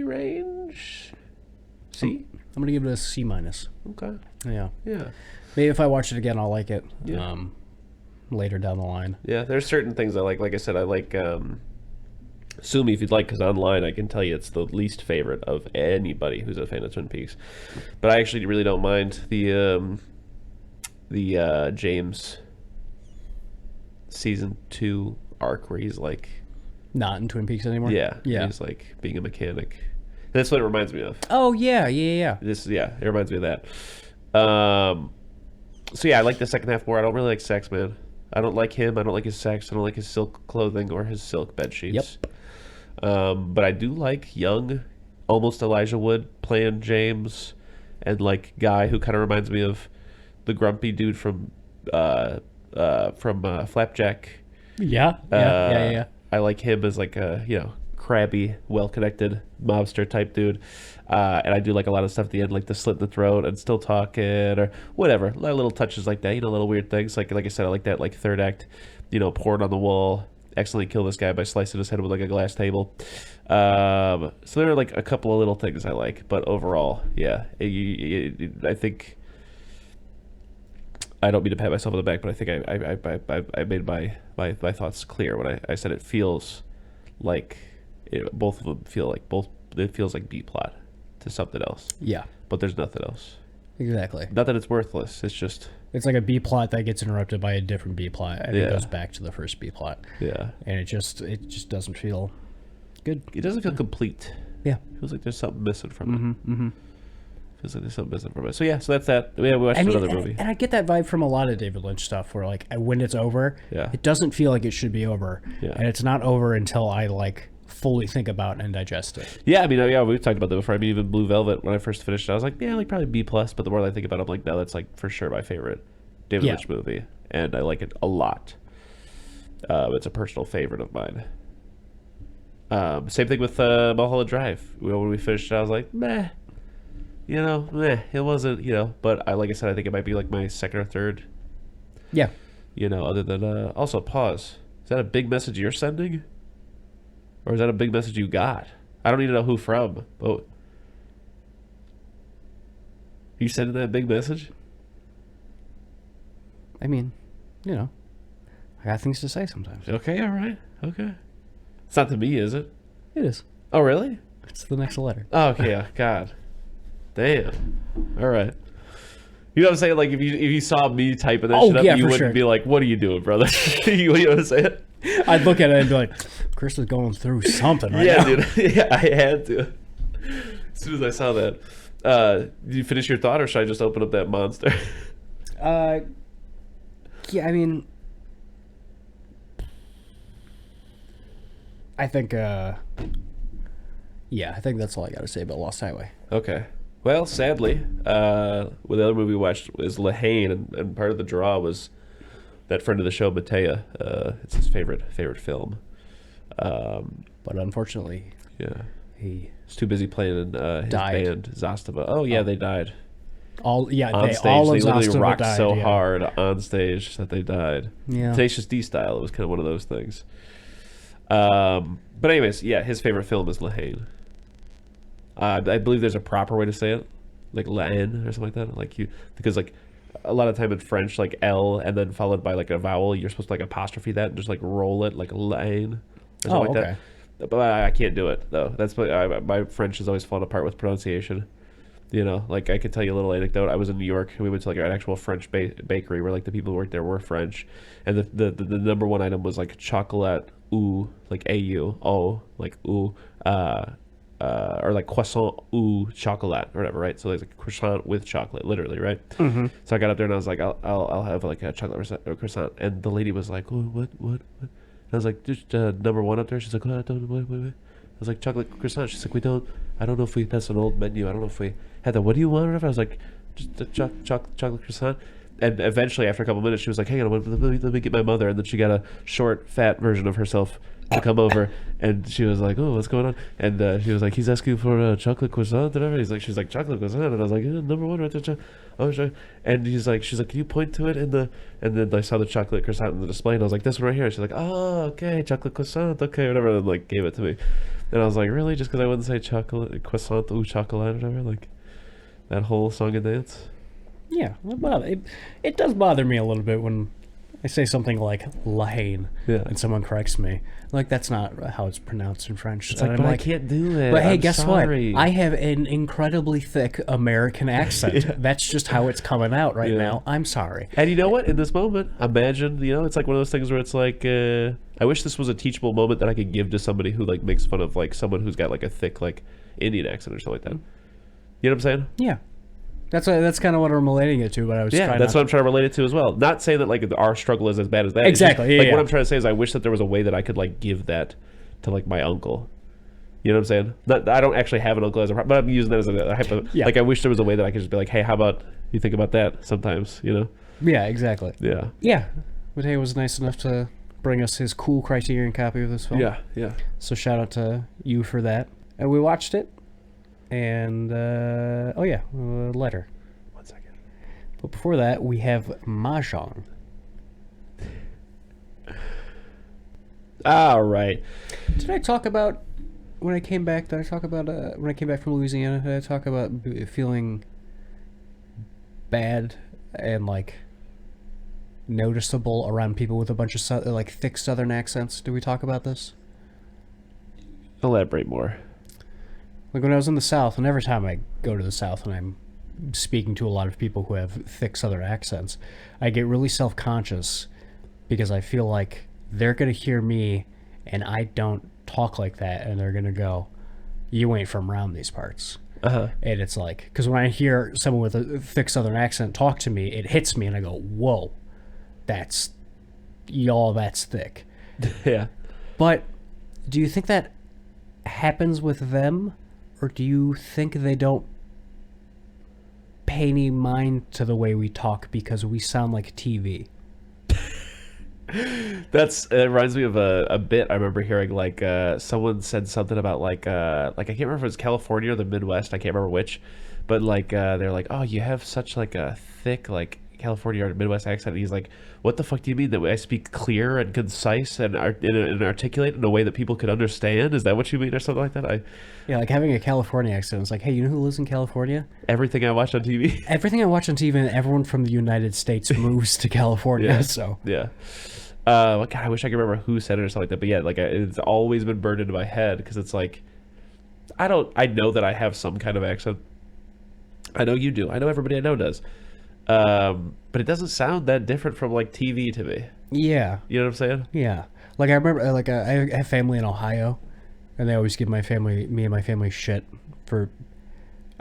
S2: range? C?
S1: I'm going to give it a C-.
S2: Okay.
S1: Yeah.
S2: Yeah.
S1: Maybe if I watch it again, I'll like it.
S2: Yeah.
S1: Later down the line.
S2: Yeah, there's certain things I like. Like I said, I like sue me if you'd like, because online I can tell you it's the least favorite of anybody who's a fan of Twin Peaks. But I actually really don't mind the James season 2 arc where he's like
S1: not in Twin Peaks anymore.
S2: Yeah. He's like being a mechanic. That's what it reminds me of.
S1: Oh yeah.
S2: It reminds me of that. So yeah, I like the second half more. I don't really like Sex Man. I don't like him. I don't like his sex. I don't like his silk clothing or his silk bed sheets. Yep. But I do like young, almost Elijah Wood playing James, and like Guy, who kind of reminds me of the grumpy dude from Flapjack.
S1: Yeah.
S2: I like him as like a crabby, well-connected mobster type dude. And I do like a lot of stuff at the end, like the slit in the throat and still talking or whatever. A lot of little touches like that, little weird things. Like I said, I like that like third act, pouring on the wall, accidentally kill this guy by slicing his head with like a glass table. So there are like a couple of little things I like, but overall, yeah, I think I don't mean to pat myself on the back, but I think I made my thoughts clear when I said it feels like both of them feel like it feels like B plot to something else.
S1: Yeah.
S2: But there's nothing else.
S1: Exactly.
S2: Not that it's worthless. It's just...
S1: It's like a B plot that gets interrupted by a different B plot, and it goes back to the first B plot.
S2: Yeah.
S1: And it just doesn't feel good.
S2: It doesn't feel complete.
S1: Yeah.
S2: It feels like there's something missing from it. Mm-hmm. Feels like there's something missing from it. So yeah, so that's that. Yeah, we watched another movie.
S1: And I get that vibe from a lot of David Lynch stuff where like when it's over, it doesn't feel like it should be over.
S2: Yeah.
S1: And it's not over until I like fully think about and digest it.
S2: Yeah, I mean, we've talked about that before. I mean, even Blue Velvet, when I first finished it, I was like, like probably B+, but the more I think about it, I'm like, no, that's like for sure my favorite David Lynch movie, and I like it a lot. It's a personal favorite of mine. Same thing with Mulholland Drive. When we finished it, I was like, meh. It wasn't, but like I said, I think it might be like my second or third.
S1: Yeah.
S2: Other than, also pause. Is that a big message you're sending? Or is that a big message you got? I don't need to know who from, but you sending that big message?
S1: I mean, I got things to say sometimes.
S2: Okay, all right. Okay. It's not to me, is it?
S1: It is.
S2: Oh, really?
S1: It's the next letter.
S2: Oh, okay. God. Damn. All right. You know what I'm saying? Like, if you saw me typing that shit up, you wouldn't be like, what are you doing, brother? You know what I'm saying?
S1: I'd look at it and be like, Chris is going through something right now.
S2: Dude. Yeah, I had to. As soon as I saw that. Did you finish your thought, or should I just open up that monster?
S1: Yeah, I mean, I think, I think that's all I got to say about Lost Highway.
S2: Okay. Well, sadly, the other movie we watched was Haine, and part of the draw was that friend of the show, Matea. It's his favorite film.
S1: But unfortunately,
S2: he's too busy playing in his
S1: died.
S2: band Zastava. Oh yeah, they died.
S1: On
S2: stage,
S1: all
S2: they literally
S1: Zastava
S2: rocked
S1: died,
S2: so hard on stage that they died.
S1: Yeah.
S2: Tenacious D style. It was kind of one of those things. But anyways, yeah, his favorite film is La Haine. I believe there's a proper way to say it, like La Haine or something like that. Like because like a lot of time in French, like L and then followed by like a vowel, you're supposed to like apostrophe that and just like roll it like La Haine or something like that. But I can't do it though. That's my French is always falling apart with pronunciation. You know, like I could tell you a little anecdote. I was in New York and we went to like an actual French bakery where like the people who worked there were French, and the number one item was like chocolat ou, like AU, like ou, or like croissant ou chocolat or whatever, right? So there's like croissant with chocolate, literally, right? Mm-hmm. So I got up there and I was like, I'll have like a chocolate or croissant, and the lady was like, oh, what? And I was like, just number one up there. She's like, oh, wait. I was like, chocolate croissant. She's like, I don't know if that's an old menu. I don't know if we had that. What do you want? Or whatever. I was like, just a chocolate croissant. And eventually, after a couple minutes, she was like, hang on, let me get my mother. And then she got a short, fat version of herself to come over. And she was like, oh, what's going on? And she was like, he's asking for a chocolate croissant, whatever. She's like, chocolate croissant. And I was like, number one right there. Oh, sure. And she's like, can you point to it? And then I saw the chocolate croissant in the display. And I was like, this one right here. She's like, oh, okay, chocolate croissant. Okay, whatever. And like gave it to me. And I was like, really? Just because I wouldn't say chocolate croissant ou chocolat or whatever? Like that whole song and dance?
S1: Yeah, it does bother me a little bit when I say something like La Haine and someone corrects me. Like, that's not how it's pronounced in French.
S2: It's like, but I can't do it.
S1: But hey,
S2: I'm
S1: guess
S2: sorry.
S1: what? I have an incredibly thick American accent. That's just how it's coming out right now. I'm sorry.
S2: And you know what? In this moment, imagine, it's like one of those things where it's like, I wish this was a teachable moment that I could give to somebody who like makes fun of like someone who's got like a thick like Indian accent or something like that. You know what I'm saying?
S1: Yeah. That's kind of what I'm relating it to, but I was trying
S2: that's what I'm trying to relate it to as well. Not saying that like our struggle is as bad as that.
S1: Exactly.
S2: What I'm trying to say is I wish that there was a way that I could like give that to like my uncle. You know what I'm saying? I don't actually have an uncle but I'm using that as a hypo. Yeah. Like I wish there was a way that I could just be like, hey, how about you think about that sometimes?
S1: Yeah, exactly.
S2: Yeah.
S1: Yeah. But hey, was nice enough to bring us his cool Criterion copy of this film.
S2: Yeah.
S1: So shout out to you for that. And we watched it. And, a letter.
S2: 1 second.
S1: But before that, we have Mahjong.
S2: All right.
S1: Did I talk about, when I came back from Louisiana, did I talk about feeling bad and, like, noticeable around people with a bunch of, like, thick Southern accents? Did we talk about this?
S2: Elaborate more.
S1: Like when I was in the South, and every time I go to the South and I'm speaking to a lot of people who have thick Southern accents, I get really self-conscious because I feel like they're going to hear me and I don't talk like that, and they're going to go, you ain't from around these parts.
S2: Uh-huh.
S1: And it's like, because when I hear someone with a thick Southern accent talk to me, it hits me and I go, whoa, that's thick.
S2: Yeah.
S1: But do you think that happens with them? Or do you think they don't pay any mind to the way we talk because we sound like TV?
S2: It reminds me of a bit I remember hearing. Like someone said something about like I can't remember if it was California or the Midwest. I can't remember which, but like they're like, oh, you have such like a thick like California or Midwest accent. And he's like, what the fuck do you mean that I speak clear and concise and articulate in a way that people could understand? Is that what you mean, or something like that?
S1: Yeah, like having a California accent. It's like, hey, you know who lives in California?
S2: Everything I watch on TV.
S1: Everything I watch on TV, and everyone from the United States moves to California.
S2: Yeah.
S1: So
S2: yeah. God, I wish I could remember who said it or something like that. But yeah, like it's always been burned into my head because it's like, I know that I have some kind of accent. I know you do. I know everybody I know does. But it doesn't sound that different from like TV to me.
S1: Yeah.
S2: You know what I'm saying?
S1: Yeah. Like I remember, like I have family in Ohio, and they always give me and my family shit for,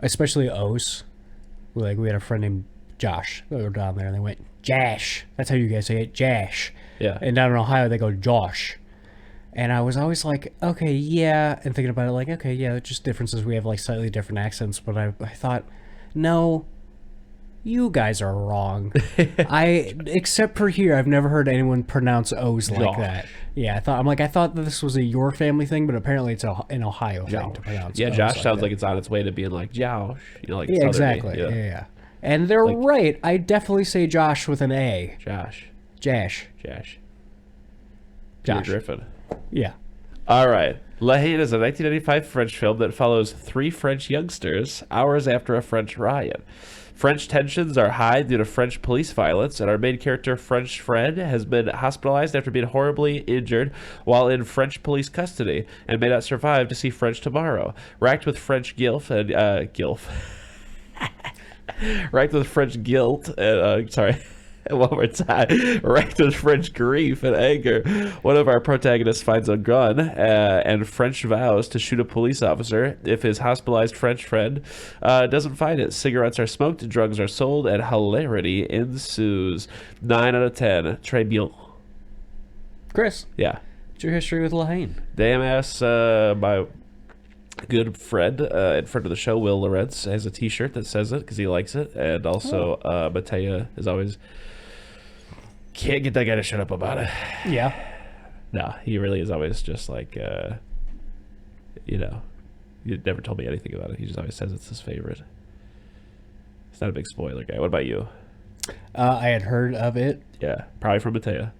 S1: especially O's. Like we had a friend named Josh. They were down there and they went, Jash. That's how you guys say it, Jash.
S2: Yeah.
S1: And down in Ohio they go Josh. And I was always like, okay, yeah, and thinking about it like, okay, yeah, just differences. We have like slightly different accents, but I thought, no, You guys are wrong. Except for here, I've never heard anyone pronounce O's like that. Yeah, I thought that this was a your family thing, but apparently it's an Ohio thing to pronounce.
S2: Yeah,
S1: O's
S2: Josh
S1: like
S2: sounds
S1: that.
S2: like it's on its way to being like Josh. You know, like
S1: Yeah, exactly. Yeah. And they're right. I definitely say Josh with an A.
S2: Josh.
S1: Josh.
S2: Peter Griffin.
S1: Yeah.
S2: All right. La Haine is a 1995 French film that follows 3 French youngsters hours after a French riot. French tensions are high due to French police violence, and our main character, French Fred, has been hospitalized after being horribly injured while in French police custody and may not survive to see French tomorrow. Racked with French guilt and racked with French guilt and one more time. Racked with French grief and anger, one of our protagonists finds a gun and French vows to shoot a police officer if his hospitalized French friend doesn't find it. Cigarettes are smoked, drugs are sold, and hilarity ensues. 9 out of 10. Très bien.
S1: Chris.
S2: Yeah.
S1: What's your history with La Haine?
S2: Damn ass, my good friend and friend of the show, Will Lorenz, has a t-shirt that says it because he likes it. And also, Matea is always... Can't get that guy to shut up about it.
S1: Yeah.
S2: No, he really is always just like, you never told me anything about it. He just always says it's his favorite. He's not a big spoiler guy. What about you?
S1: I had heard of it.
S2: Yeah, probably from Matea.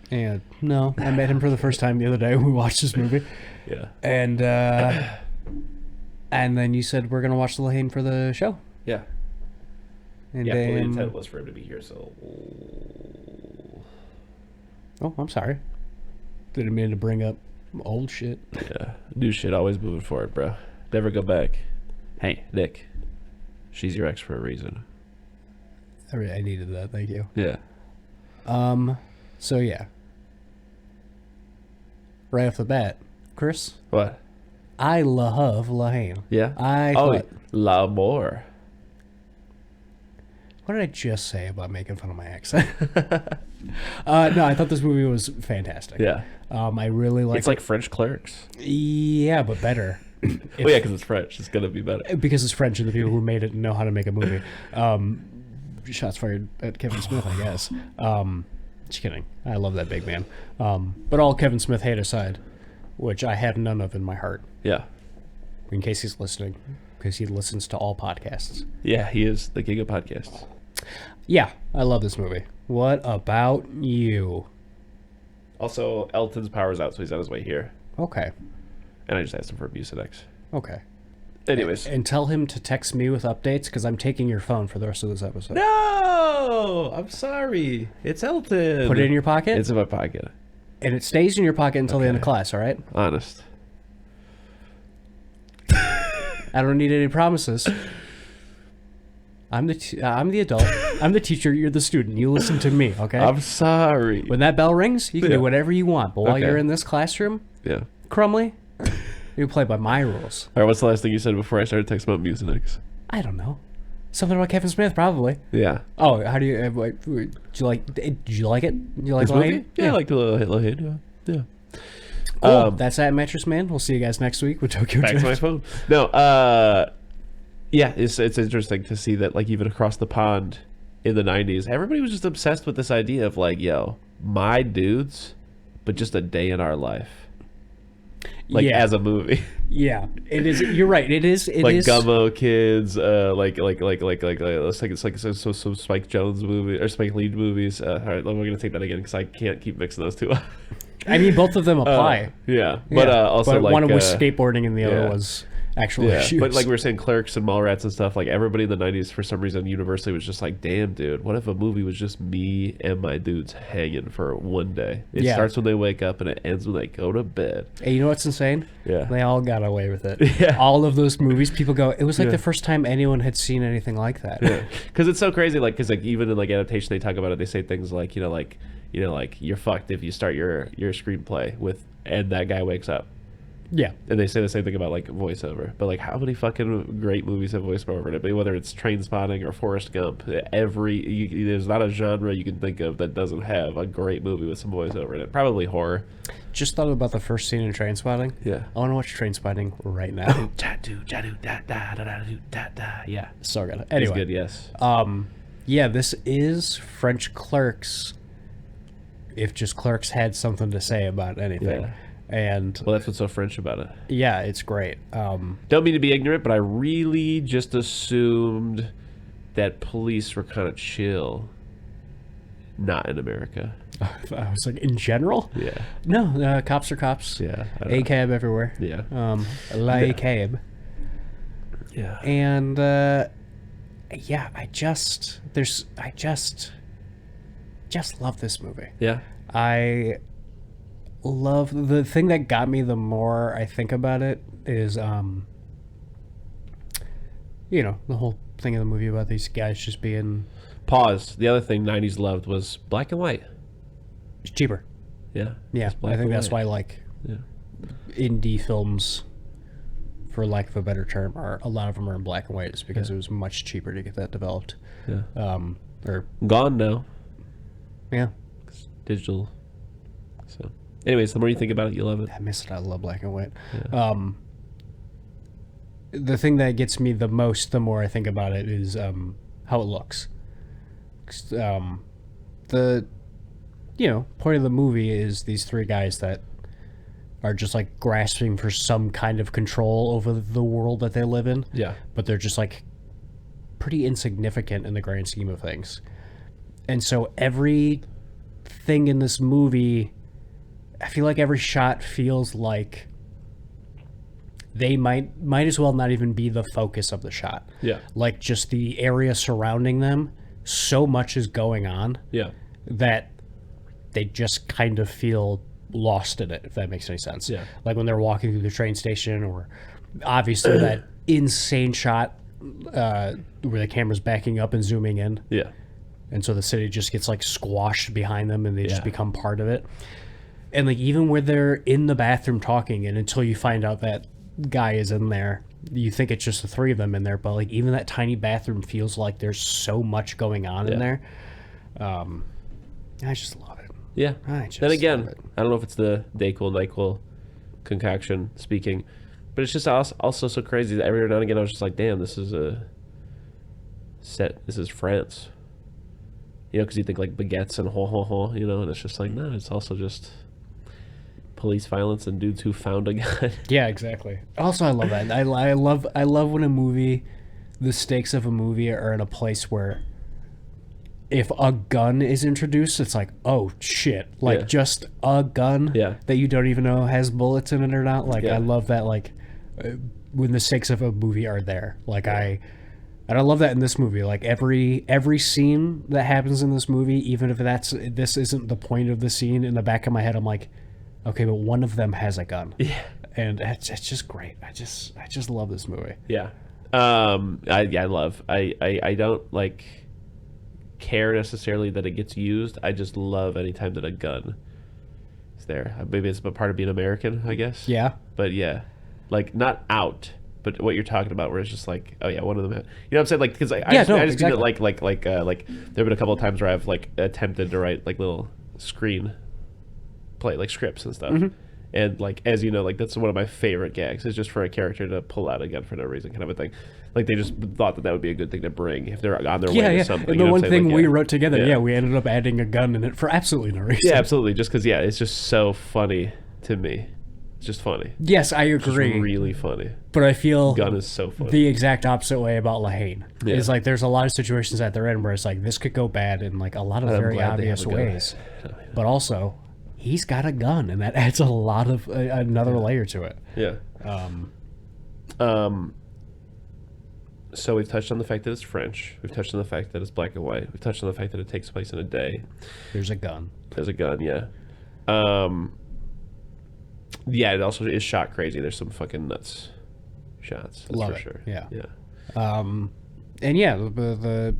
S1: And no, I met him for the first time the other day when we watched this movie.
S2: Yeah.
S1: And then you said we're going to watch La Haine for the show.
S2: Yeah.
S1: And
S2: yeah, the intent was for him to be here, so...
S1: Oh, I'm sorry. Didn't mean to bring up old shit.
S2: Yeah, new shit, always moving forward, bro. Never go back. Hey, Nick. She's your ex for a reason.
S1: I needed that, thank you.
S2: Yeah.
S1: So yeah. Right off the bat, Chris.
S2: What?
S1: I love La Haine.
S2: Yeah? L'amour.
S1: What did I just say about making fun of my accent? No, I thought this movie was fantastic.
S2: Yeah.
S1: I really like
S2: It's like French Clerks.
S1: Yeah, but better.
S2: Well, yeah, because it's French. It's going to be better.
S1: Because it's French and the people who made it know how to make a movie. Shots fired at Kevin Smith, I guess. Just kidding. I love that big man. But all Kevin Smith hate aside, which I have none of in my heart.
S2: Yeah.
S1: In case he's listening, because he listens to all podcasts.
S2: Yeah, he is the king of podcasts.
S1: Yeah, I love this movie. What about you?
S2: Also, Elton's power's out, so he's on his way here.
S1: Okay.
S2: And I just asked him for a Mucinex.
S1: Okay.
S2: Anyways.
S1: And tell him to text me with updates, because I'm taking your phone for the rest of this episode.
S2: No! I'm sorry. It's Elton.
S1: Put it in your pocket?
S2: It's in my pocket.
S1: And it stays in your pocket until the end of class, all right?
S2: Honest.
S1: I don't need any promises. I'm the adult. I'm the teacher. You're the student. You listen to me, okay?
S2: I'm sorry.
S1: When that bell rings, you can do whatever you want. But while
S2: Okay.
S1: you're in this classroom, Crumley, you play by my rules.
S2: All right, what's the last thing you said before I started texting about Mucinex?
S1: I don't know. Something about Kevin Smith, probably.
S2: Yeah.
S1: Oh, how do you? Did you like it? Did you like it?
S2: This movie? Yeah, I liked the Haine. Yeah.
S1: Cool. That's at Mattress Man. We'll see you guys next week with Tokyo
S2: Back
S1: Drift.
S2: to my phone. No, yeah, it's interesting to see that, like, even across the pond in the 90s, everybody was just obsessed with this idea of, like, yo, my dudes, but just a day in our life. Like, as a movie.
S1: Yeah, it is. You're right. It is. It
S2: like
S1: is.
S2: Gummo Kids, let's take some Spike Jones movie or Spike Lee movies. All right, we're gonna take that again because I can't keep mixing those two up.
S1: I mean, both of them apply.
S2: Yeah, but also like
S1: one was skateboarding and the other was actual issues.
S2: But like we were saying, Clerks and Mallrats and stuff, like everybody in the 90s for some reason universally was just like, damn dude, what if a movie was just me and my dudes hanging for one day? It starts when they wake up and it ends when they go to bed.
S1: Hey, you know what's insane?
S2: Yeah,
S1: they all got away with it.
S2: Yeah,
S1: all of those movies, people go, it was like the first time anyone had seen anything like that.
S2: Yeah, because it's so crazy. Like, because like even in like adaptation, they talk about it. They say things like, like you're fucked if you start your screenplay with and that guy wakes up.
S1: Yeah.
S2: And they say the same thing about like voiceover. But like how many fucking great movies have voiceover in it? But whether it's Trainspotting or Forrest Gump, there's not a genre you can think of that doesn't have a great movie with some voiceover in it. Probably horror.
S1: Just thought about the first scene in Trainspotting.
S2: Yeah.
S1: I want to watch Trainspotting right now.
S2: Yeah.
S1: So good. Anyway.
S2: It's good, yes.
S1: Yeah, this is French Clerks. If just Clerks had something to say about anything.
S2: Yeah.
S1: And
S2: Well, that's what's so French about it.
S1: yeah, it's great.
S2: Don't mean to be ignorant, but I really just assumed that police were kind of chill. Not in America.
S1: I was like, in general?
S2: Yeah.
S1: No, cops are cops.
S2: Yeah.
S1: A cab everywhere.
S2: Yeah.
S1: La cab.
S2: Yeah.
S1: And yeah, I just love this movie.
S2: Yeah.
S1: I love the thing that got me the more I think about it is the whole thing of the movie about these guys just being
S2: Pause. The other thing 90s loved was black and white.
S1: cheaper.
S2: Yeah.
S1: Yeah,
S2: Just black
S1: I think
S2: and
S1: that's
S2: white.
S1: why like
S2: Yeah.
S1: indie films, for lack of a better term, a lot of them are in black and white, is because it was much cheaper to get that developed.
S2: Yeah.
S1: Or
S2: Gone now.
S1: yeah,
S2: It's digital. So, anyways, the more you think about it, you love it.
S1: I miss it. I love black and white.
S2: Yeah.
S1: The thing that gets me the most, the more I think about it, is how it looks. The point of the movie is these three guys that are just like grasping for some kind of control over the world that they live in.
S2: Yeah.
S1: But they're just like pretty insignificant in the grand scheme of things. And so everything in this movie, I feel like every shot feels like they might as well not even be the focus of the shot.
S2: Yeah.
S1: Like just the area surrounding them, so much is going on
S2: Yeah.
S1: that they just kind of feel lost in it, if that makes any sense.
S2: Yeah.
S1: Like when they're walking through the train station, or obviously that insane shot where the camera's backing up and zooming in.
S2: Yeah.
S1: And so the city just gets like squashed behind them and they just
S2: Yeah.
S1: become part of it. And like even where they're in the bathroom talking, and until you find out that guy is in there, you think it's just the three of them in there, but like even that tiny bathroom feels like there's so much going on in there. I just love it.
S2: Yeah.
S1: I just
S2: Then again,
S1: love it.
S2: I don't know if it's the Dayquil, NyQuil concoction speaking, but it's just also so crazy that every now and again I was just like, damn, this is France. Because you think like baguettes and and it's just like, no, it's also just police violence and dudes who found a gun.
S1: Yeah, exactly. Also, I love that. I love when a movie, the stakes of a movie are in a place where if a gun is introduced, it's like, oh shit, like
S2: Yeah.
S1: just a gun
S2: Yeah.
S1: that you don't even know has bullets in it or not. Like
S2: Yeah.
S1: I love that. Like when the stakes of a movie are there. Like and I love that in this movie. Like every scene that happens in this movie, even if this isn't the point of the scene, in the back of my head, I'm like, okay, but one of them has a gun.
S2: Yeah.
S1: And it's just great. I just love this movie.
S2: Yeah. I don't like care necessarily that it gets used. I just love any time that a gun is there. Maybe it's a part of being American, I guess.
S1: Yeah.
S2: But yeah, like not out, but what you're talking about, where it's just like, oh yeah, one of them. You know what I'm saying? Like, because I just
S1: exactly.
S2: do it like there've been a couple of times where I've like attempted to write like little screen play like scripts and stuff.
S1: Mm-hmm.
S2: And like, as you know, like that's one of my favorite gags, is just for a character to pull out a gun for no reason, kind of a thing. Like they just thought that would be a good thing to bring if they're on their way to something.
S1: And the one thing we wrote together, we ended up adding a gun in it for absolutely no reason.
S2: Yeah, absolutely. Just because, it's just so funny to me. It's just funny.
S1: Yes, I agree.
S2: It's really funny.
S1: But I feel
S2: Gun is so funny.
S1: the exact opposite way about Haine.
S2: Yeah.
S1: It's like there's a lot of situations that they're in where it's like this could go bad in like a lot of
S2: I'm
S1: very
S2: glad they
S1: obvious
S2: have a gun.
S1: ways. But also, he's got a gun, and that adds a lot of another layer to it.
S2: Yeah. So we've touched on the fact that it's French. We've touched on the fact that it's black and white. We've touched on the fact that it takes place in a day.
S1: There's a gun.
S2: There's a gun, yeah. Yeah, it also is shot crazy. There's some fucking nuts shots. That's
S1: Love
S2: for
S1: it.
S2: sure.
S1: Yeah.
S2: Yeah.
S1: And yeah, the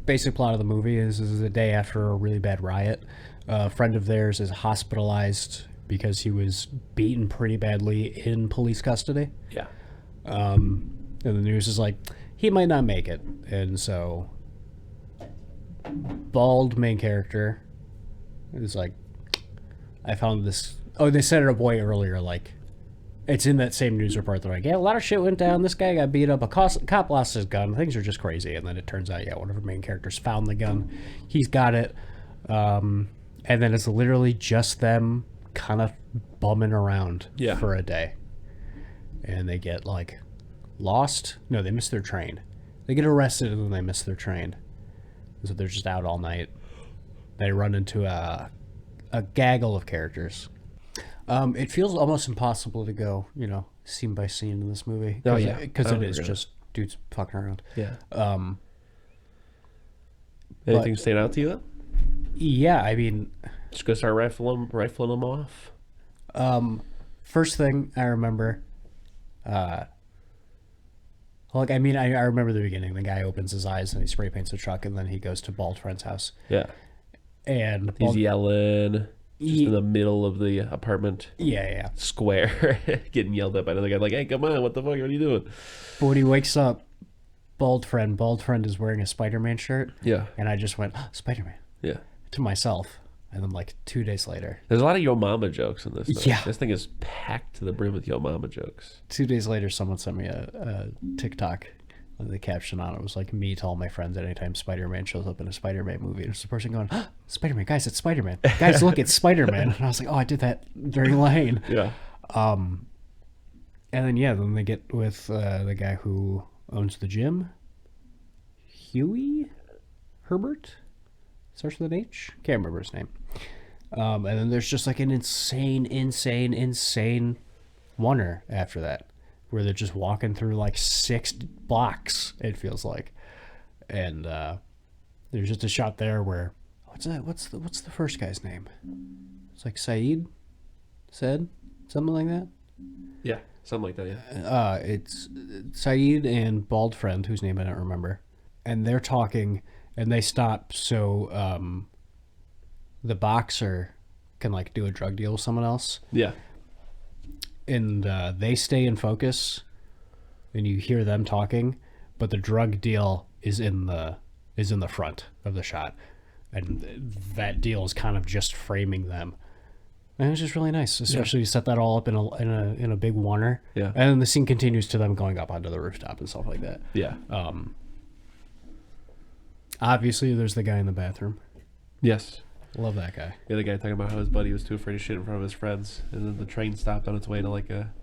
S1: basic plot of the movie is the day after a really bad riot. A friend of theirs is hospitalized because he was beaten pretty badly in police custody.
S2: Yeah.
S1: And the news is like, he might not make it. And so, bald main character is like, I found this. Oh, they set it up way earlier. Like, it's in that same news report. They're like, yeah, a lot of shit went down. This guy got beat up. A cop lost his gun. Things are just crazy. And then it turns out, one of our main characters found the gun. He's got it. And then it's literally just them kind of bumming around for a day. And they get, like, lost. No, they miss their train. They get arrested and then they miss their train. So they're just out all night. They run into a gaggle of characters. It feels almost impossible to go, scene by scene in this movie. Because it is just dudes fucking around.
S2: Yeah. Anything stand out to you, though?
S1: Yeah, I mean...
S2: Just go start rifling them off?
S1: First thing I remember... I remember the beginning. The guy opens his eyes and he spray paints the truck, and then he goes to Bald Friend's house.
S2: Yeah.
S1: And
S2: he's yelling... Just in the middle of the apartment square, getting yelled at by another guy, like, hey, come on, what the fuck, what are you doing?
S1: But when he wakes up, Bald Friend is wearing a Spider-Man shirt.
S2: Yeah.
S1: And I just went, Spider-Man.
S2: Yeah.
S1: To myself. And then, like, 2 days later.
S2: There's a lot of Yo Mama jokes in this thing.
S1: Yeah.
S2: This thing is packed to the brim with Yo Mama jokes.
S1: 2 days later, someone sent me a TikTok. The caption on it was like, me to all my friends anytime Spider-Man shows up in a Spider-Man movie. And it's the person going, Spider-Man, guys, it's Spider-Man. Guys, look, it's Spider-Man. And I was like, I did that during Lane.
S2: Yeah.
S1: And then they get with the guy who owns the gym. Huey? Herbert? Starts with an H? Can't remember his name. And then there's just like an insane oneer after that, where they're just walking through like 6 blocks, it feels like. And there's just a shot there where what's the first guy's name? It's like Said, something like that.
S2: Yeah, something like that. Yeah.
S1: It's Said and Bald Friend, whose name I don't remember, and they're talking, and they stop so the boxer can like do a drug deal with someone else.
S2: Yeah.
S1: And they stay in focus, and you hear them talking, but the drug deal is in the front of the shot, and that deal is kind of just framing them, and it's just really nice, especially you set that all up in a big oneer.
S2: Yeah.
S1: And then the scene continues to them going up onto the rooftop and stuff like that.
S2: Yeah.
S1: Obviously, there's the guy in the bathroom.
S2: Yes.
S1: Love that guy.
S2: The other guy talking about how his buddy was too afraid to shit in front of his friends, and then the train stopped on its way to like a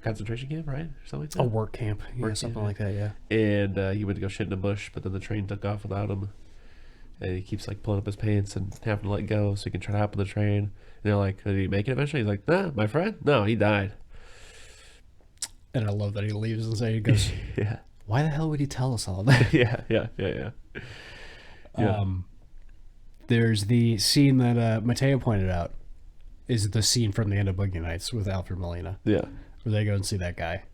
S2: concentration camp, right? Or something like that.
S1: A work camp. Something like that, yeah.
S2: And he went to go shit in a bush, but then the train took off without him. And he keeps like pulling up his pants and having to let go so he can try to hop on the train. And they're like, did he make it eventually? He's like, nah, my friend? No, he died.
S1: And I love that he leaves and he goes,
S2: yeah.
S1: Why the hell would he tell us all that?
S2: Yeah.
S1: There's the scene that Mateo pointed out is the scene from the end of Boogie Nights with Alfred Molina.
S2: Yeah.
S1: Where they go and see that guy.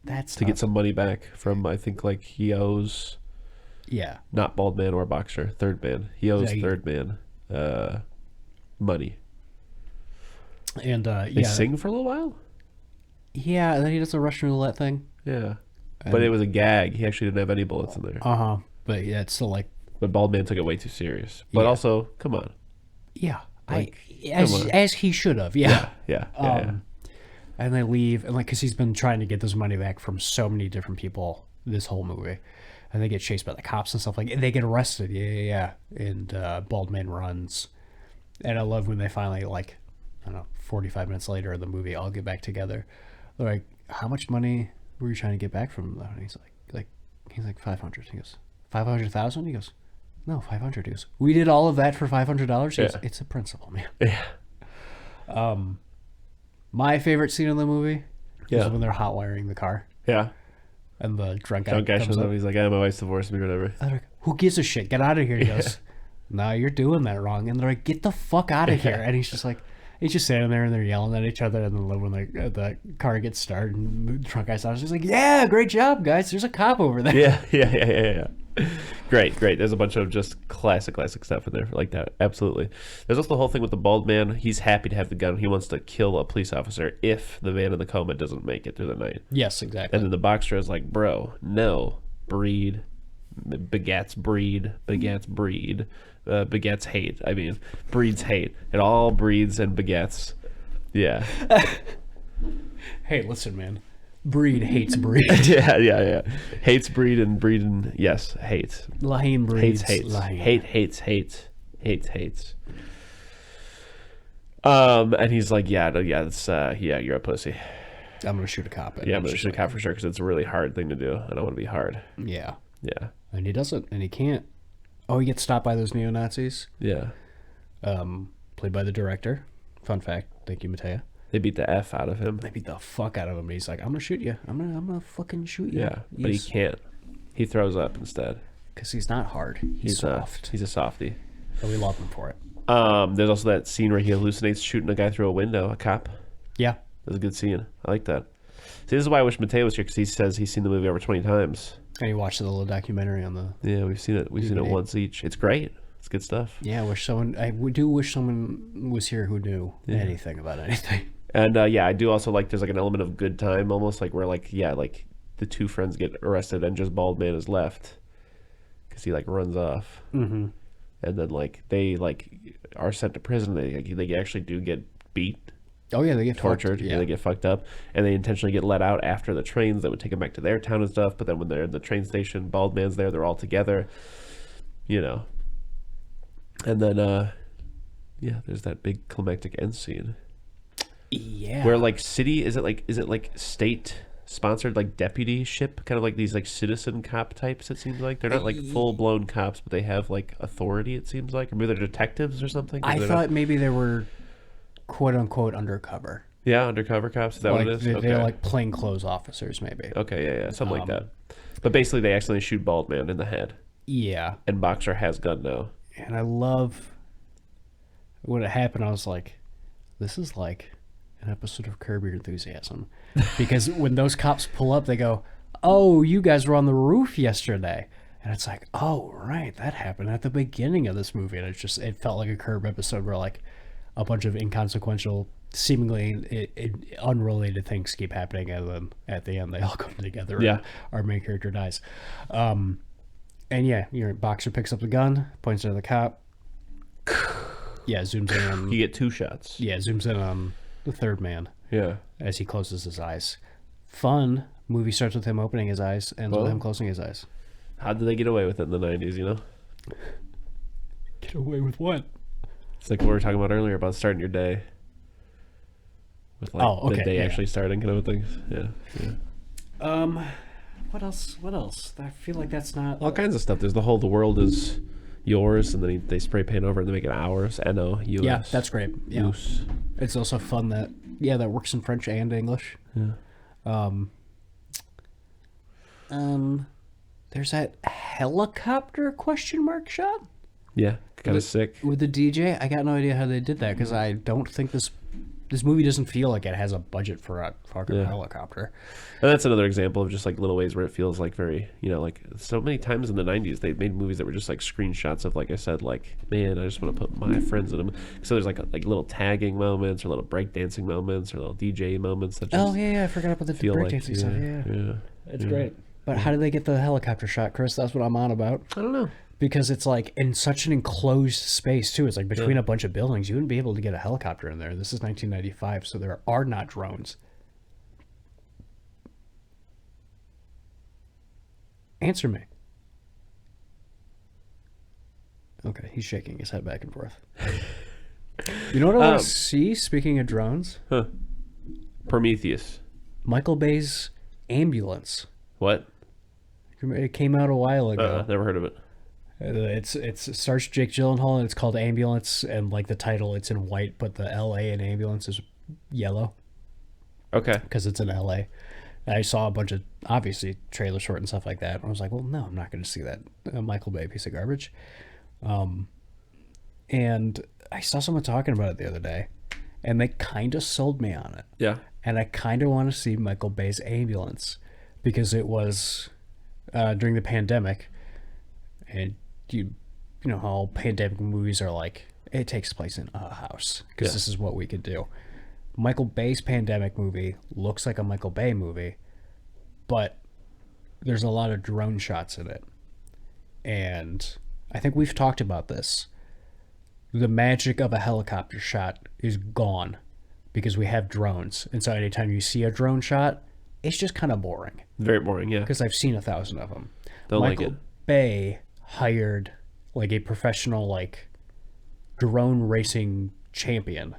S1: That's
S2: to get some money back from, I think, like he owes...
S1: Yeah.
S2: Not Bald Man or Boxer. Third Man. He owes Third Man money.
S1: And
S2: they sing for a little while?
S1: Yeah, and then he does a Russian roulette thing.
S2: Yeah. But it was a gag. He actually didn't have any bullets in there.
S1: But yeah, it's still like...
S2: But Bald Man took it way too serious. But also, come on.
S1: Yeah.
S2: Like,
S1: as he should have. Yeah.
S2: Yeah.
S1: And they leave, and like, because he's been trying to get this money back from so many different people this whole movie. And they get chased by the cops and stuff like that. And they get arrested. Yeah. And Bald Man runs. And I love when they finally, like, I don't know, 45 minutes later in the movie, all get back together. They're like, how much money were you trying to get back from them? And he's like 500. He goes, 500,000? He goes, no, 500. He goes, we did all of that for $500? He goes, it's a principle, man.
S2: Yeah.
S1: My favorite scene in the movie is when they're hot wiring the car.
S2: Yeah.
S1: And the drunk guy
S2: shows up. He's like, my wife's divorced me or whatever.
S1: Like, who gives a shit? Get out of here. He goes, no, you're doing that wrong. And they're like, get the fuck out of here. And he's just standing there and they're yelling at each other. And then when the car gets started and the drunk guy stops, he's like, yeah, great job, guys. There's a cop over there.
S2: Yeah. Great. There's a bunch of just classic stuff in there like that. Absolutely. There's also the whole thing with the Bald Man. He's happy to have the gun. He wants to kill a police officer if the man in the coma doesn't make it through the night.
S1: Yes, exactly.
S2: And then the boxer is like, bro, no. Breed begets breed, begets hate. I mean, breeds hate. It all breeds and begets. Yeah.
S1: Hey, listen, man. Breed hates breed.
S2: yeah. Hates breed and breed and yes, hates.
S1: Lahane breeds.
S2: Hates.
S1: Lahane.
S2: Hates. And he's like, yeah, you're a pussy.
S1: I'm gonna shoot a cop.
S2: Yeah, I'm gonna shoot a cop for sure because it's a really hard thing to do. I don't want to be hard.
S1: Yeah.
S2: Yeah.
S1: And he doesn't, and he can't. Oh, he gets stopped by those neo-Nazis.
S2: Yeah.
S1: Played by the director. Fun fact. Thank you, Matea.
S2: They beat the F out of him.
S1: They beat the fuck out of him. He's like, I'm gonna shoot you. I'm gonna fucking shoot you.
S2: Yeah, but he can't. He throws up instead.
S1: Because he's not hard. He's soft.
S2: He's a softie.
S1: But we love him for it.
S2: There's also that scene where he hallucinates shooting a guy through a window, a cop.
S1: Yeah.
S2: That's a good scene. I like that. See, this is why I wish Mateo was here, because he says he's seen the movie over 20 times.
S1: And he watched the little documentary on the...
S2: Yeah, we've seen it. We've seen it once each. It's great. It's good stuff.
S1: Yeah, I do wish someone was here who knew anything about anything.
S2: And I do also like there's like an element of good time almost, like where like the two friends get arrested and just bald man is left because he like runs off.
S1: Mm-hmm.
S2: And then like they like are sent to prison. They actually do get beat.
S1: Oh yeah, they get
S2: tortured.
S1: Yeah,
S2: they get fucked up, and they intentionally get let out after the trains that would take them back to their town and stuff. But then when they're in the train station, bald man's there. They're all together, And then there's that big climactic end scene.
S1: Yeah.
S2: Where like city is it like state sponsored like deputy ship, kind of like these like citizen cop types, it seems like. They're not like full blown cops, but they have like authority, it seems like. Or maybe they're detectives or something.
S1: I thought maybe they were quote unquote undercover.
S2: Yeah, undercover cops. Is that
S1: like,
S2: what it is?
S1: They're like plainclothes officers, maybe.
S2: Okay, yeah, something like that. But basically they accidentally shoot bald man in the head.
S1: Yeah.
S2: And Boxer has gun now.
S1: And I love when it happened. I was like, this is like an episode of Curb Your Enthusiasm, because when those cops pull up, they go, "Oh, you guys were on the roof yesterday," and it's like, "Oh, right, that happened at the beginning of this movie," and it felt like a Curb episode where like a bunch of inconsequential, seemingly unrelated things keep happening, and then at the end they all come together.
S2: Yeah,
S1: and our main character dies. And yeah, your Boxer picks up the gun, points it at the cop. Yeah, zooms in on.
S2: You get 2 shots.
S1: Yeah, zooms in on the third man.
S2: Yeah.
S1: As he closes his eyes. Fun. Movie starts with him opening his eyes, ends with him closing his eyes.
S2: How did they get away with it in the 90s,
S1: Get away with what?
S2: It's like what we were talking about earlier about starting your day. With like the day actually starting kind of things. Yeah.
S1: What else? I feel like that's not...
S2: All kinds of stuff. There's the world is yours, and then they spray paint over it and they make it ours. N-O-U-S.
S1: Yeah, that's great. Yeah.
S2: Use.
S1: It's also fun that works in French and English.
S2: Yeah.
S1: There's that helicopter question mark shot?
S2: Yeah, kind of sick.
S1: With the DJ? I got no idea how they did that, because I don't think this movie doesn't feel like it has a budget for a fucking helicopter.
S2: And that's another example of just like little ways where it feels like very, like so many times in the 90s they made movies that were just like screenshots of, like I said, like, man, I just want to put my friends in them. So there's like little tagging moments or little breakdancing moments or little DJ moments that just
S1: I forgot about the breakdancing stuff. Yeah. It's great. But how did they get the helicopter shot, Chris? That's what I'm on about.
S2: I don't know.
S1: Because it's like in such an enclosed space too. It's like between a bunch of buildings. You wouldn't be able to get a helicopter in there. This is 1995, so there are not drones. Answer me. Okay, he's shaking his head back and forth. You know what I want to see, speaking of drones?
S2: Huh. Prometheus.
S1: Michael Bay's Ambulance.
S2: What?
S1: It came out a while ago.
S2: Never heard of it.
S1: It stars Jake Gyllenhaal, and it's called Ambulance, and like the title, it's in white, but the L.A. in Ambulance is yellow.
S2: Okay.
S1: Because it's in L.A. I saw a bunch of, obviously, trailer short and stuff like that. And I was like, well, no, I'm not going to see that Michael Bay piece of garbage. And I saw someone talking about it the other day, and they kind of sold me on it.
S2: Yeah.
S1: And I kind of want to see Michael Bay's Ambulance, because it was during the pandemic, and you know how all pandemic movies are like, it takes place in a house, because this is what we could do. Michael Bay's pandemic movie looks like a Michael Bay movie, but there's a lot of drone shots in it. And I think we've talked about this. The magic of a helicopter shot is gone because we have drones. And so anytime you see a drone shot, it's just kind of boring.
S2: Very boring, yeah.
S1: Because I've seen 1,000 of them.
S2: Don't
S1: Michael
S2: like it.
S1: Bay hired like a professional like drone racing champion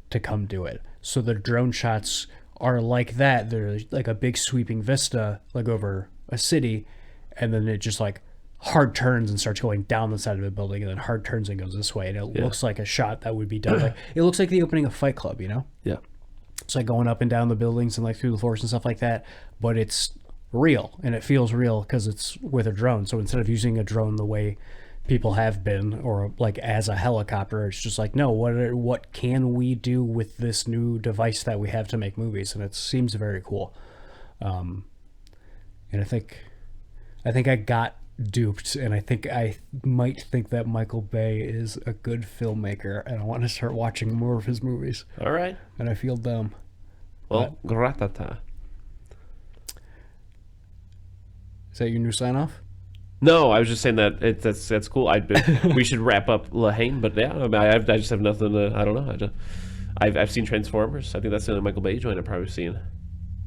S1: to come do it. So the drone shots are like that. They're like a big sweeping vista like over a city, and then it just like hard turns and starts going down the side of a building, and then hard turns and goes this way, and it looks like a shot that would be done like it looks like the opening of Fight Club, you know?
S2: Yeah.
S1: It's like going up and down the buildings and like through the floors and stuff like that, but it's real and it feels real because it's with a drone. So instead of using a drone the way people have been, or like as a helicopter, it's just like, no, what can we do with this new device that we have to make movies? And it seems very cool. And I think I got duped, and I think I might think that Michael Bay is a good filmmaker, and I want to start watching more of his movies.
S2: All right.
S1: And I feel dumb.
S2: Well, gratata.
S1: Is that your new sign off?
S2: No, I was just saying that that's cool. We should wrap up Haine, but yeah, I mean, I just have nothing to. I don't know. I've seen Transformers. I think that's the only Michael Bay joint I've probably seen.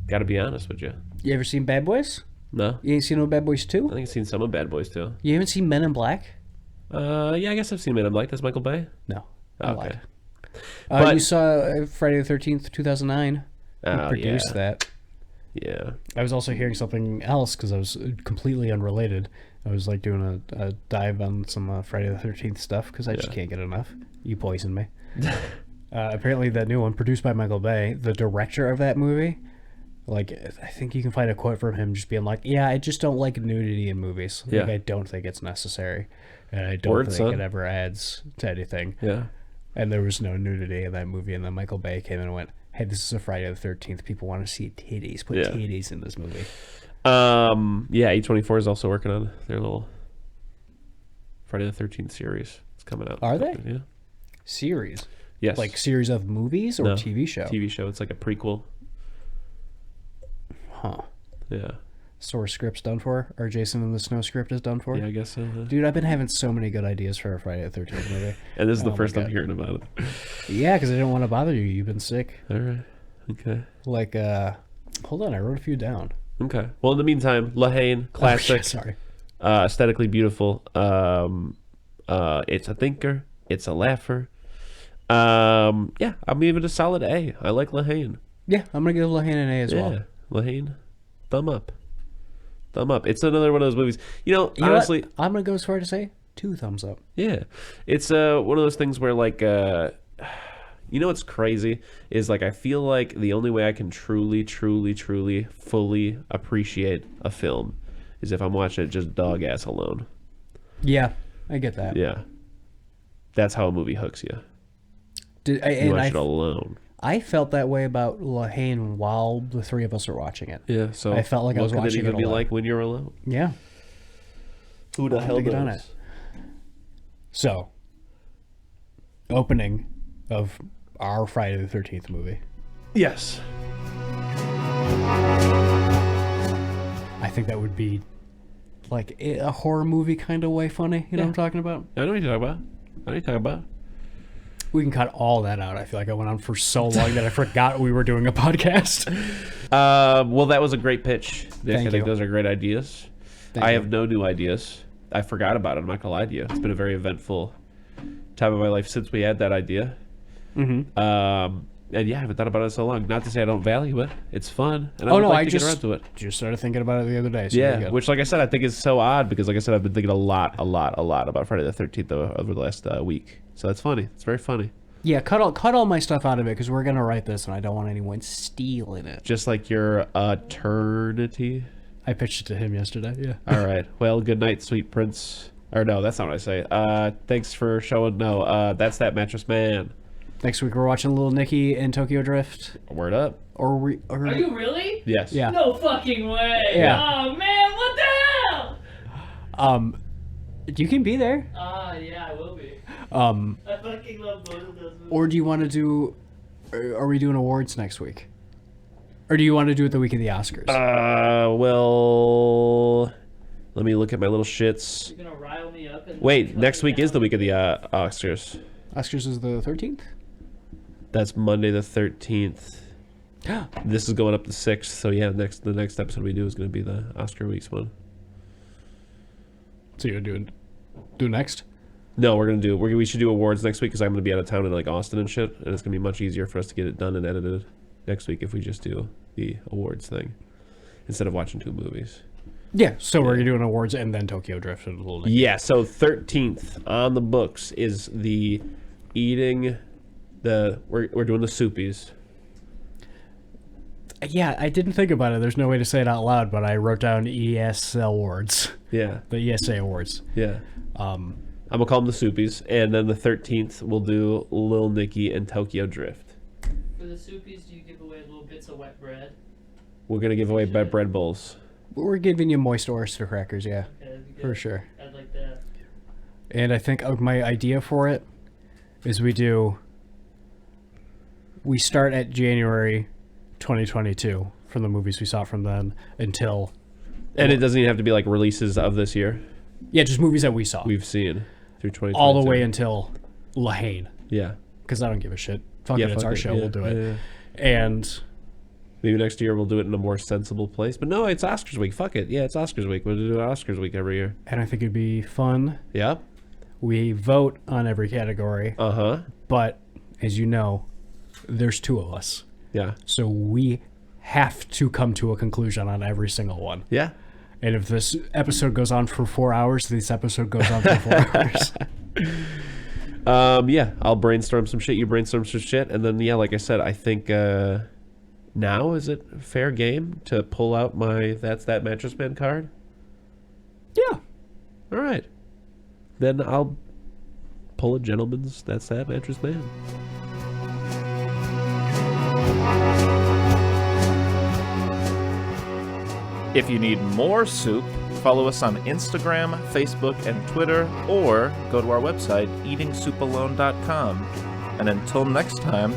S2: Got to be honest with you.
S1: You ever seen Bad Boys?
S2: No.
S1: You ain't seen no Bad Boys 2?
S2: I think I've seen some of Bad Boys too.
S1: You haven't seen Men in Black?
S2: Yeah, I guess I've seen Men in Black. That's Michael Bay.
S1: No.
S2: Okay.
S1: Lied.
S2: But
S1: You saw Friday the 13th, 2009. He
S2: Oh,
S1: produced
S2: yeah.
S1: that.
S2: Yeah.
S1: I was also hearing something else because I was completely unrelated. I was like doing a dive on some Friday the 13th stuff because I just can't get enough. You poisoned me. Apparently that new one, produced by Michael Bay, the director of that movie, like, I think you can find a quote from him just being like, yeah, I just don't like nudity in movies. Like, I don't think it's necessary. And I don't think it ever adds to anything.
S2: Yeah.
S1: And there was no nudity in that movie. And then Michael Bay came in and went, hey, this is a Friday the 13th. People want to see titties. Put titties in this movie.
S2: Yeah, A24 is also working on their little Friday the 13th series. It's coming out.
S1: Are they?
S2: Yeah.
S1: Series?
S2: Yes.
S1: Like series of movies or TV show?
S2: TV show. It's like a prequel.
S1: Huh.
S2: Yeah.
S1: So our script's done for? Or Jason and the Snow script is done for?
S2: Yeah, I guess so.
S1: Dude, I've been having so many good ideas for a Friday the 13th movie.
S2: And this is the first I'm hearing about it.
S1: Yeah, because I didn't want to bother you. You've been sick.
S2: All right. Okay.
S1: Like, hold on. I wrote a few down.
S2: Okay. Well, in the meantime, Haine, classic.
S1: Oh, yeah, sorry.
S2: Aesthetically beautiful. It's a thinker. It's a laugher. Yeah, I'm giving it a solid A. I like Haine.
S1: Yeah, I'm going to give Haine an A as well.
S2: Yeah, Haine, thumb up. Thumb up. It's another one of those movies. You know honestly,
S1: I'm going to go as far to say 2 thumbs up.
S2: Yeah. It's one of those things where, like, you know what's crazy is, like, I feel like the only way I can truly, fully appreciate a film is if I'm watching it just dog ass alone.
S1: Yeah, I get that.
S2: Yeah. That's how a movie hooks you. You watch it alone.
S1: I felt that way about Haine while the 3 of us were watching it.
S2: Yeah, so
S1: I felt like I was watching it
S2: alone. What could it even be
S1: alone.
S2: like when you're alone?
S1: Yeah.
S2: Who the hell
S1: knows? On it. So, opening of our Friday the 13th movie.
S2: Yes.
S1: I think that would be like a horror movie kind of way funny. You know what I'm talking about?
S2: I know what you're talking about.
S1: We can cut all that out. I feel like I went on for so long that I forgot we were doing a podcast.
S2: Well, that was a great pitch, Nick.
S1: Thank
S2: I think
S1: you.
S2: those are great ideas. I have no new ideas. I forgot about it. I'm not gonna lie to you. It's been a very eventful time of my life since we had that idea.
S1: Mm-hmm.
S2: And yeah, I haven't thought about it in so long. Not to say I don't value it. It's fun, and I would like to get around to it.
S1: Just started thinking about it the other day. So
S2: Yeah, which, like I said, I think is so odd because, like I said, I've been thinking a lot about Friday the 13th over the last week. So that's funny. It's very funny.
S1: Yeah, cut all my stuff out of it because we're gonna write this, and I don't want anyone stealing it.
S2: Just like your eternity.
S1: I pitched it to him yesterday. Yeah.
S2: All right. Well, good night, sweet prince. Or no, that's not what I say. Thanks for showing. No, that's that mattress man.
S1: Next week we're watching Little Nicky and Tokyo Drift.
S2: Word up.
S1: Are
S4: you really?
S2: Yes.
S1: Yeah.
S4: No fucking way.
S1: Yeah.
S4: Oh man, what the hell?
S1: You can be there.
S4: Yeah, I will be. I fucking love both of those movies.
S1: Or do you want to do? Are we doing awards next week? Or do you want to do it the week of the Oscars?
S2: Well, let me look at my little shits.
S4: You're gonna rile me up. And
S2: Wait, next week is the week of the Oscars.
S1: Oscars is the 13th.
S2: That's Monday the 13th. This is going up the 6th, so yeah, the next episode we do is going to be the Oscar weeks one.
S1: So you're do next?
S2: No, we should do awards next week because I'm going to be out of town in like Austin and shit, and it's going to be much easier for us to get it done and edited next week if we just do the awards thing instead of watching 2 movies.
S1: Yeah, so we're doing awards and then Tokyo Drift a little bit.
S2: Yeah, so 13th on the books is we're doing the Soupies.
S1: Yeah, I didn't think about it. There's no way to say it out loud, but I wrote down ESL awards.
S2: Yeah.
S1: The ESA awards.
S2: Yeah. I'm going to call them the Soupies. And then the 13th, we'll do Lil Nicky and Tokyo Drift.
S4: For the Soupies, do you give away little bits of wet bread?
S2: We're going to give away bread bowls.
S1: We're giving you moist oyster crackers, yeah.
S4: Okay,
S1: for sure.
S4: I'd like that.
S1: And I think my idea for it is we start at January 2022 from the movies we saw from then until...
S2: And it doesn't even have to be like releases of this year.
S1: Yeah, just movies that we saw.
S2: We've seen through 2022.
S1: All the way until Haine.
S2: Yeah.
S1: Because I don't give a shit. Fuck it, it's our show, we'll do it.
S2: Yeah.
S1: And...
S2: maybe next year we'll do it in a more sensible place. But no, it's Oscars week. Fuck it. Yeah, it's Oscars week. We'll do Oscars week every year.
S1: And I think it'd be fun.
S2: Yeah.
S1: We vote on every category.
S2: Uh-huh.
S1: But, as you know, there's 2 of us.
S2: Yeah.
S1: So we have to come to a conclusion on every single one.
S2: Yeah.
S1: And if this episode goes on for 4 hours, this episode goes on for 4 hours.
S2: Yeah, I'll brainstorm some shit. You brainstorm some shit. And then, yeah, like I said, I think... now is it fair game to pull out my That's That Mattress Man card?
S1: Yeah.
S2: All right. Then I'll pull a gentleman's That's That Mattress Man.
S3: If you need more soup, follow us on Instagram, Facebook, and Twitter, or go to our website, eatingsoupalone.com. And until next time,